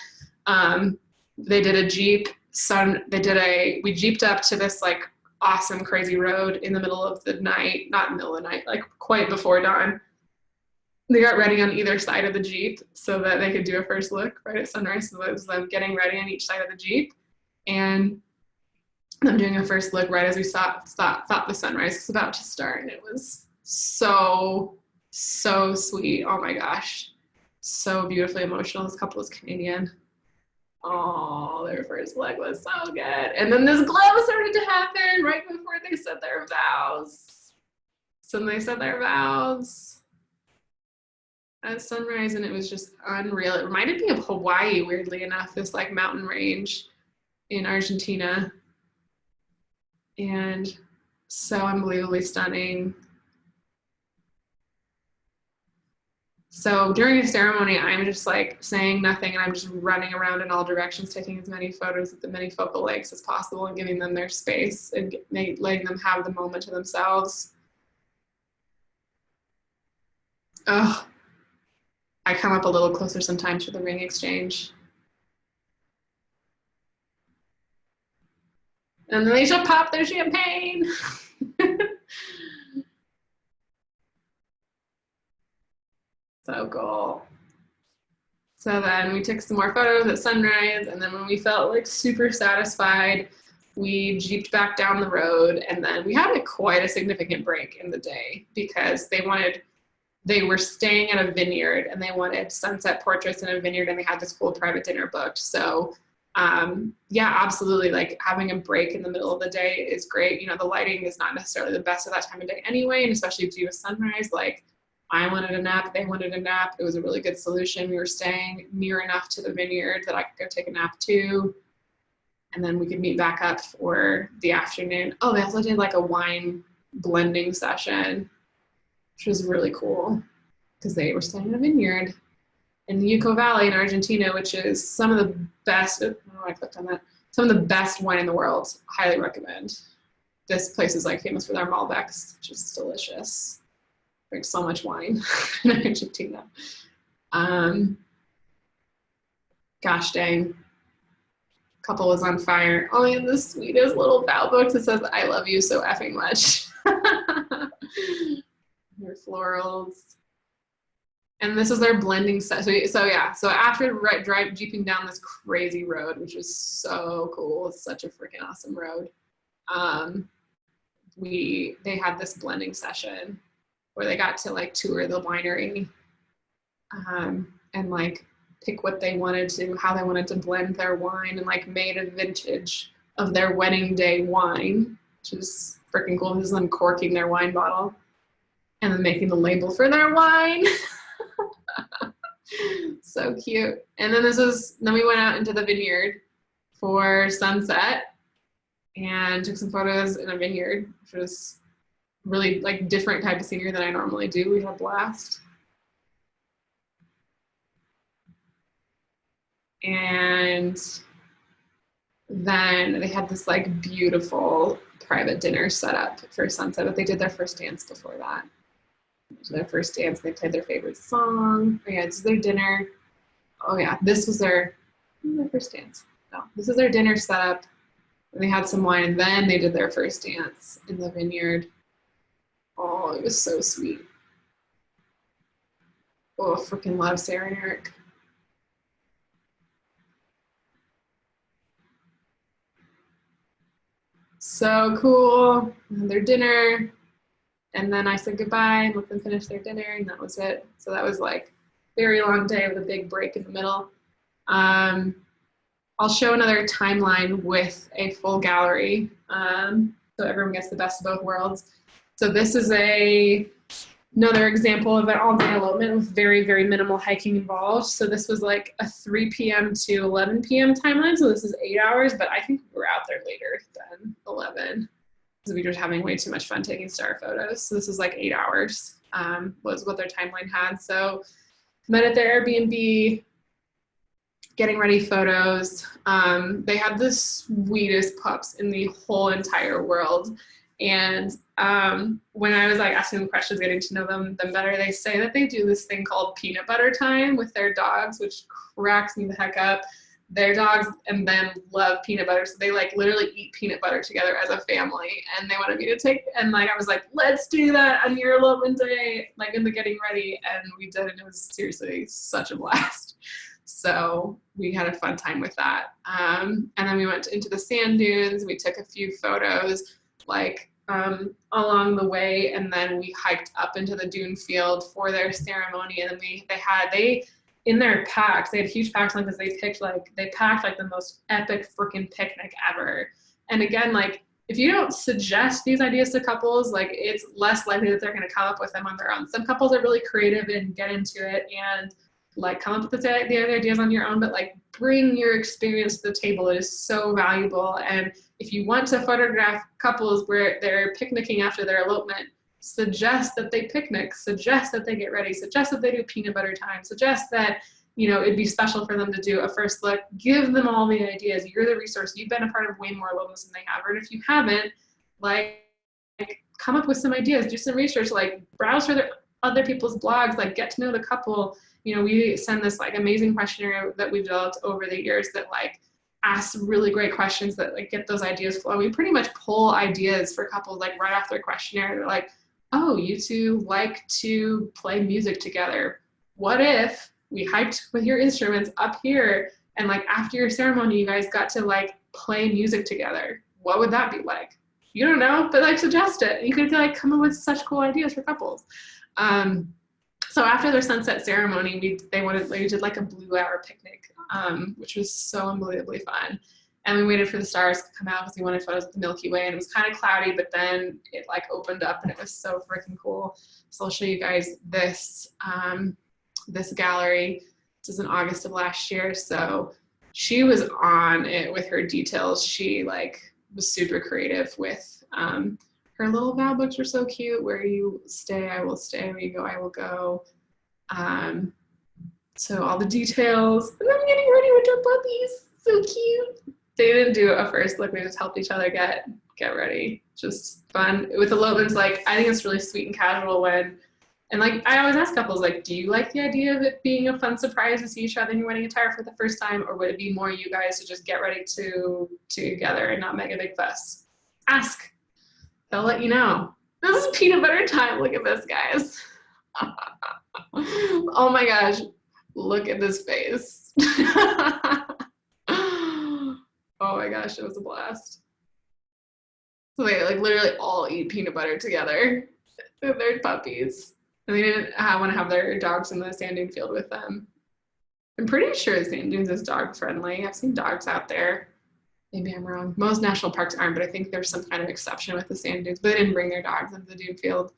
They did a Jeep, we Jeeped up to this like awesome crazy road in the middle of the night, not in the middle of the night, like quite before dawn. They got ready on either side of the Jeep so that they could do a first look right at sunrise. So it was them getting ready on each side of the Jeep and them doing a first look right as we thought the sunrise was about to start. And it was so, so sweet. Oh my gosh. So beautifully emotional. This couple is Canadian. Oh, their first leg was so good. And then this glow started to happen right before they said their vows. So they said their vows at sunrise and it was just unreal. It reminded me of Hawaii, weirdly enough, this like mountain range in Argentina. And so unbelievably stunning. So during a ceremony, I'm just like saying nothing and I'm just running around in all directions, taking as many photos at the many focal lengths as possible and giving them their space and letting them have the moment to themselves. Oh, I come up a little closer sometimes for the ring exchange. And then they shall pop their champagne. So cool. So then we took some more photos at sunrise, and then when we felt like super satisfied, we jeeped back down the road, and then we had quite a significant break in the day because they were staying at a vineyard and they wanted sunset portraits in a vineyard and they had this cool private dinner booked. So yeah, absolutely, like having a break in the middle of the day is great. You know, the lighting is not necessarily the best at that time of day anyway, and especially if you do a sunrise, like I wanted a nap, they wanted a nap. It was a really good solution. We were staying near enough to the vineyard that I could go take a nap too. And then we could meet back up for the afternoon. Oh, they also did like a wine blending session. which was really cool because they were staying in a vineyard in the Uco Valley in Argentina, which is some of the best, oh, I clicked on that, some of the best wine in the world. Highly recommend. This place is like famous for their Malbecs, which is delicious. Drink so much wine in Argentina. Gosh dang. Couple was on fire. Oh, and the sweetest little vow book that says, I love you so effing much. Their florals. And this is their blending set. So yeah, so after jeeping down this crazy road, which was so cool, it's such a freaking awesome road, they had this blending session where they got to like tour the winery and like pick what they wanted to, how they wanted to blend their wine, and like made a vintage of their wedding day wine, which is freaking cool. This is them corking their wine bottle and then making the label for their wine. So cute. And then then we went out into the vineyard for sunset and took some photos in a vineyard, which was really like different type of scenery than I normally do. We had a blast. And then they had this like beautiful private dinner set up for sunset, but they did their first dance before that. Their first dance, they played their favorite song. Oh yeah, this is their dinner. Oh yeah, this was their first dance. No, this is their dinner setup. And they had some wine, and then they did their first dance in the vineyard. Oh, it was so sweet. Oh, freaking love Sarah and Eric. So cool. And their dinner. And then I said goodbye and let them finish their dinner, and that was it. So that was like a very long day with a big break in the middle. I'll show another timeline with a full gallery, so everyone gets the best of both worlds. So this is another example of an all-day elopement with very, very minimal hiking involved. So this was like a 3 p.m. to 11 p.m. timeline. So this is 8 hours, but I think we were out there later than 11. Because we were just having way too much fun taking star photos. So this is like 8 hours was what their timeline had. So met at their Airbnb, getting ready photos. They had the sweetest pups in the whole entire world. And when I was like asking them questions, getting to know them better, they say that they do this thing called peanut butter time with their dogs, which cracks me the heck up. Their dogs and them love peanut butter, so they like literally eat peanut butter together as a family. And they wanted me to take, and like I was like, let's do that on your elopement day, like in the getting ready, and we did, and it was seriously such a blast. So we had a fun time with that. And then we went into the sand dunes. We took a few photos like along the way, and then we hiked up into the dune field for their ceremony. And then they in their packs, they had huge packs like this. They packed like the most epic freaking picnic ever. And again, like if you don't suggest these ideas to couples, like it's less likely that they're going to come up with them on their own. Some couples are really creative and get into it and like come up with the other ideas on your own, but like bring your experience to the table. It is so valuable. And if you want to photograph couples where they're picnicking after their elopement, suggest that they picnic, suggest that they get ready, suggest that they do peanut butter time, suggest that, you know, it'd be special for them to do a first look. Give them all the ideas. You're the resource. You've been a part of way more elopements than they have. And if you haven't, like come up with some ideas, do some research, like browse for other people's blogs, like get to know the couple. You know, we send this like amazing questionnaire that we've developed over the years that like asks really great questions that like get those ideas flowing. We pretty much pull ideas for couples like right off their questionnaire. They're like, oh, you two like to play music together. What if we hiked with your instruments up here and like after your ceremony, you guys got to like play music together? What would that be like? You don't know, but like suggest it. You could like come up with such cool ideas for couples. So after their sunset ceremony, we did like a blue hour picnic, which was so unbelievably fun. And we waited for the stars to come out because we wanted photos of the Milky Way, and it was kind of cloudy, but then it like opened up and it was so freaking cool. So I'll show you guys this, this gallery. This is in August of last year. So she was on it with her details. She like was super creative with her little vow books are so cute. Where you stay, I will stay. Where you go, I will go. So all the details. And I'm getting ready with her puppies. So cute. They didn't do a first look. We just helped each other get ready. Just fun. With elopements, like, I think it's really sweet and casual when, and like, I always ask couples, like, do you like the idea of it being a fun surprise to see each other in your wedding attire for the first time, or would it be more you guys to just get ready together and not make a big fuss? Ask. They'll let you know. This is peanut butter time. Look at this, guys. Oh my gosh. Look at this face. Oh my gosh, it was a blast. So they like literally all eat peanut butter together with their puppies. And they didn't want to have their dogs in the sand dune field with them. I'm pretty sure the sand dunes is dog friendly. I've seen dogs out there. Maybe I'm wrong. Most national parks aren't, but I think there's some kind of exception with the sand dunes. But they didn't bring their dogs into the dune field.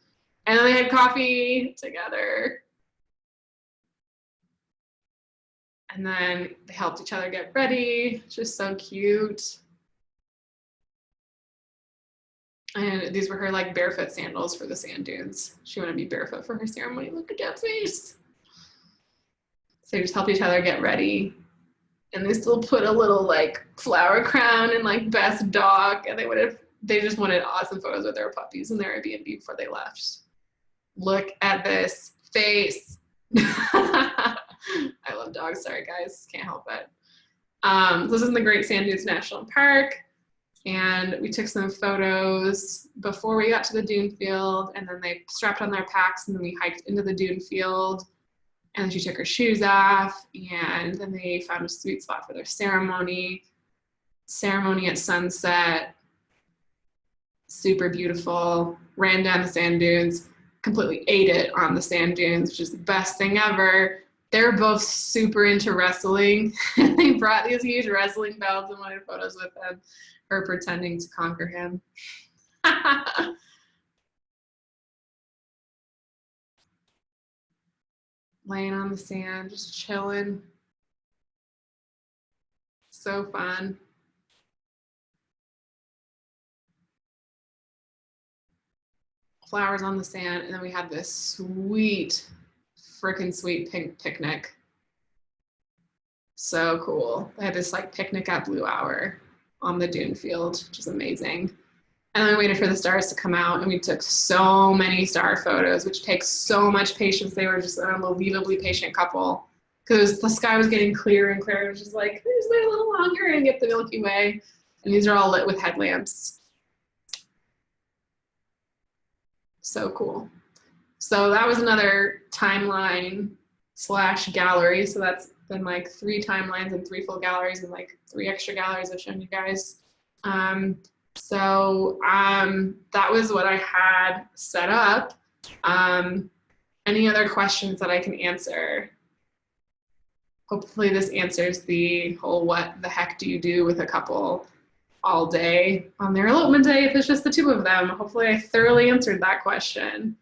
And then they had coffee together. And then they helped each other get ready. Just so cute. And these were her like barefoot sandals for the sand dunes. She wanted to be barefoot for her ceremony. Look at that face. So they just helped each other get ready. And they still put a little like flower crown and like best dog. And they just wanted awesome photos with their puppies in their Airbnb before they left. Look at this face. I love dogs. Sorry, guys. Can't help it. This is in the Great Sand Dunes National Park. And we took some photos before we got to the dune field. And then they strapped on their packs. And then we hiked into the dune field. And then she took her shoes off. And then they found a sweet spot for their ceremony. Ceremony at sunset. Super beautiful. Ran down the sand dunes. Completely ate it on the sand dunes, which is the best thing ever. They're both super into wrestling. They brought these huge wrestling belts and wanted photos with them, her pretending to conquer him. Laying on the sand, just chilling. So fun. Flowers on the sand, and then we had this sweet, freaking sweet pink picnic. So cool. They had this like picnic at Blue Hour on the dune field, which is amazing. And then we waited for the stars to come out, and we took so many star photos, which takes so much patience. They were just an unbelievably patient couple because the sky was getting clearer and clearer. It was just like, just wait a little longer and get the Milky Way. And these are all lit with headlamps. So cool. So that was another timeline / gallery. So that's been like 3 timelines and 3 full galleries and like 3 extra galleries I've shown you guys. That was what I had set up. Any other questions that I can answer? Hopefully this answers the whole what the heck do you do with a couple all day on their elopement day if it's just the 2 of them. Hopefully I thoroughly answered that question.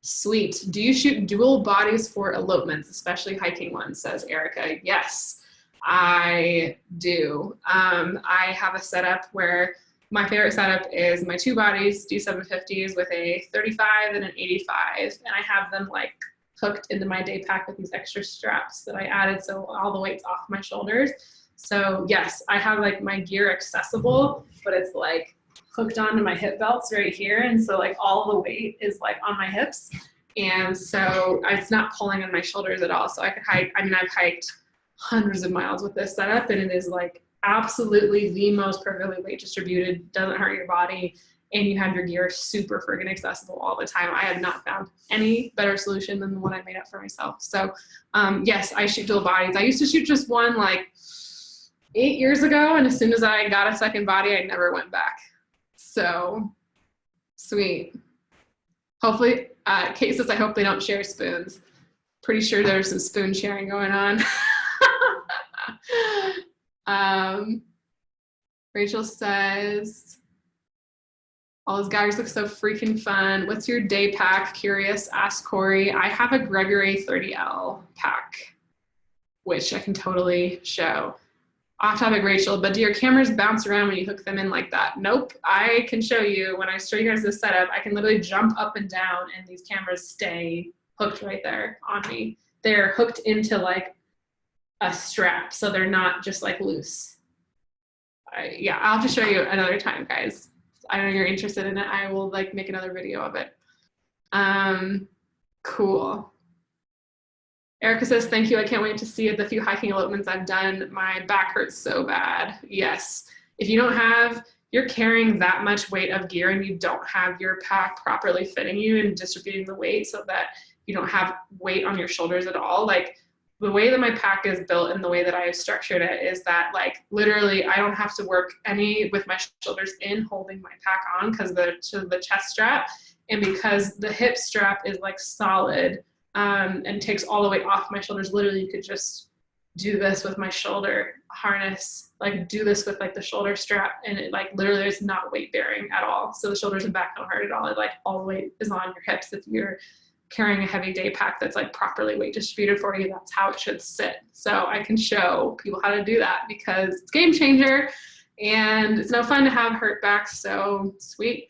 Sweet. Do you shoot dual bodies for elopements, especially hiking ones, says Erica. Yes, I do. I have a setup where my favorite setup is my 2 bodies, D750s with a 35 and an 85. And I have them like hooked into my day pack with these extra straps that I added so all the weight's off my shoulders. So yes, I have like my gear accessible, but it's like hooked onto my hip belts right here. And so like all the weight is like on my hips. And so it's not pulling on my shoulders at all. So I could hike, I mean, I've hiked hundreds of miles with this setup, and it is like absolutely the most perfectly weight distributed, doesn't hurt your body, and you have your gear super friggin' accessible all the time. I have not found any better solution than the one I made up for myself. So yes, I shoot dual bodies. I used to shoot just one like 8 years ago, and as soon as I got a second body, I never went back. So sweet. Hopefully, Kate says, I hope they don't share spoons. Pretty sure there's some spoon sharing going on. Rachel says, all those guys look so freaking fun. What's your day pack? Curious, asked Corey. I have a Gregory 30L pack, which I can totally show. Off topic, Rachel, but do your cameras bounce around when you hook them in like that? Nope. I can show you, when I show you guys this setup, I can literally jump up and down and these cameras stay hooked right there on me. They're hooked into like a strap, so they're not just like loose. Yeah, I'll have to show you another time, guys. I know you're interested in it. I will like make another video of it. Cool. Erica says, thank you. I can't wait to see the few hiking elopements I've done. My back hurts so bad. Yes. If you don't have, you're carrying that much weight of gear and you don't have your pack properly fitting you and distributing the weight so that you don't have weight on your shoulders at all. Like the way that my pack is built and the way that I have structured it is that like literally I don't have to work any with my shoulders in holding my pack on because the chest strap, and because the hip strap is like solid, and takes all the weight off my shoulders. Literally, you could just do this with my shoulder harness, like do this with like the shoulder strap, and it like literally is not weight bearing at all. So the shoulders and back don't hurt at all. It like all the weight is on your hips. If you're carrying a heavy day pack that's like properly weight distributed for you, that's how it should sit. So I can show people how to do that because it's a game changer and it's no fun to have hurt backs. So sweet.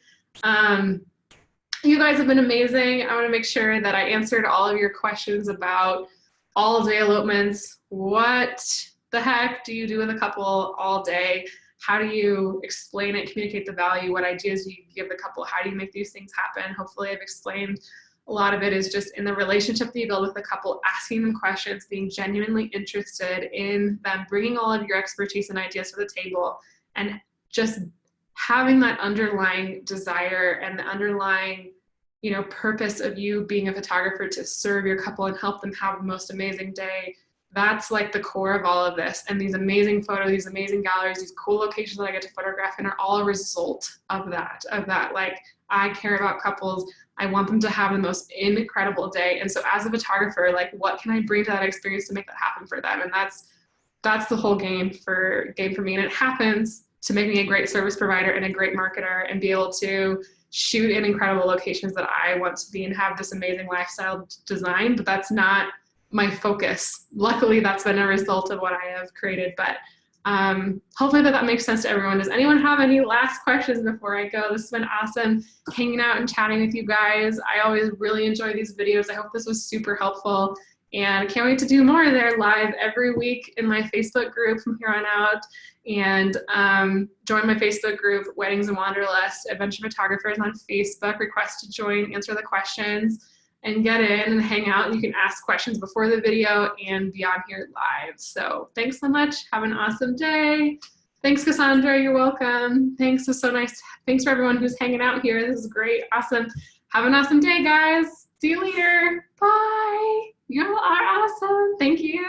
You guys have been amazing. I want to make sure that I answered all of your questions about all day elopements. What the heck do you do with a couple all day? How do you explain it, communicate the value? What ideas do you give the couple? How do you make these things happen? Hopefully I've explained. A lot of it is just in the relationship that you build with the couple, asking them questions, being genuinely interested in them, bringing all of your expertise and ideas to the table, and just having that underlying desire and the underlying, you know, purpose of you being a photographer to serve your couple and help them have the most amazing day. That's like the core of all of this. And these amazing photos, these amazing galleries, these cool locations that I get to photograph in are all a result of that. Like, I care about couples. I want them to have the most incredible day. And so as a photographer, like, what can I bring to that experience to make that happen for them? And that's the whole game for me. And it happens to make me a great service provider and a great marketer and be able to shoot in incredible locations that I want to be and have this amazing lifestyle design, but that's not my focus. Luckily, that's been a result of what I have created, but hopefully that makes sense to everyone. Does anyone have any last questions before I go? This has been awesome hanging out and chatting with you guys. I always really enjoy these videos. I hope this was super helpful, and I can't wait to do more. They're live every week in my Facebook group from here on out. And join my Facebook group, Weddings and Wanderlust, Adventure Photographers on Facebook. Request to join, answer the questions, and get in and hang out. You can ask questions before the video and be on here live. So thanks so much. Have an awesome day. Thanks, Cassandra. You're welcome. Thanks. It's so nice. Thanks for everyone who's hanging out here. This is great. Awesome. Have an awesome day, guys. See you later. Bye. You all are awesome. Thank you.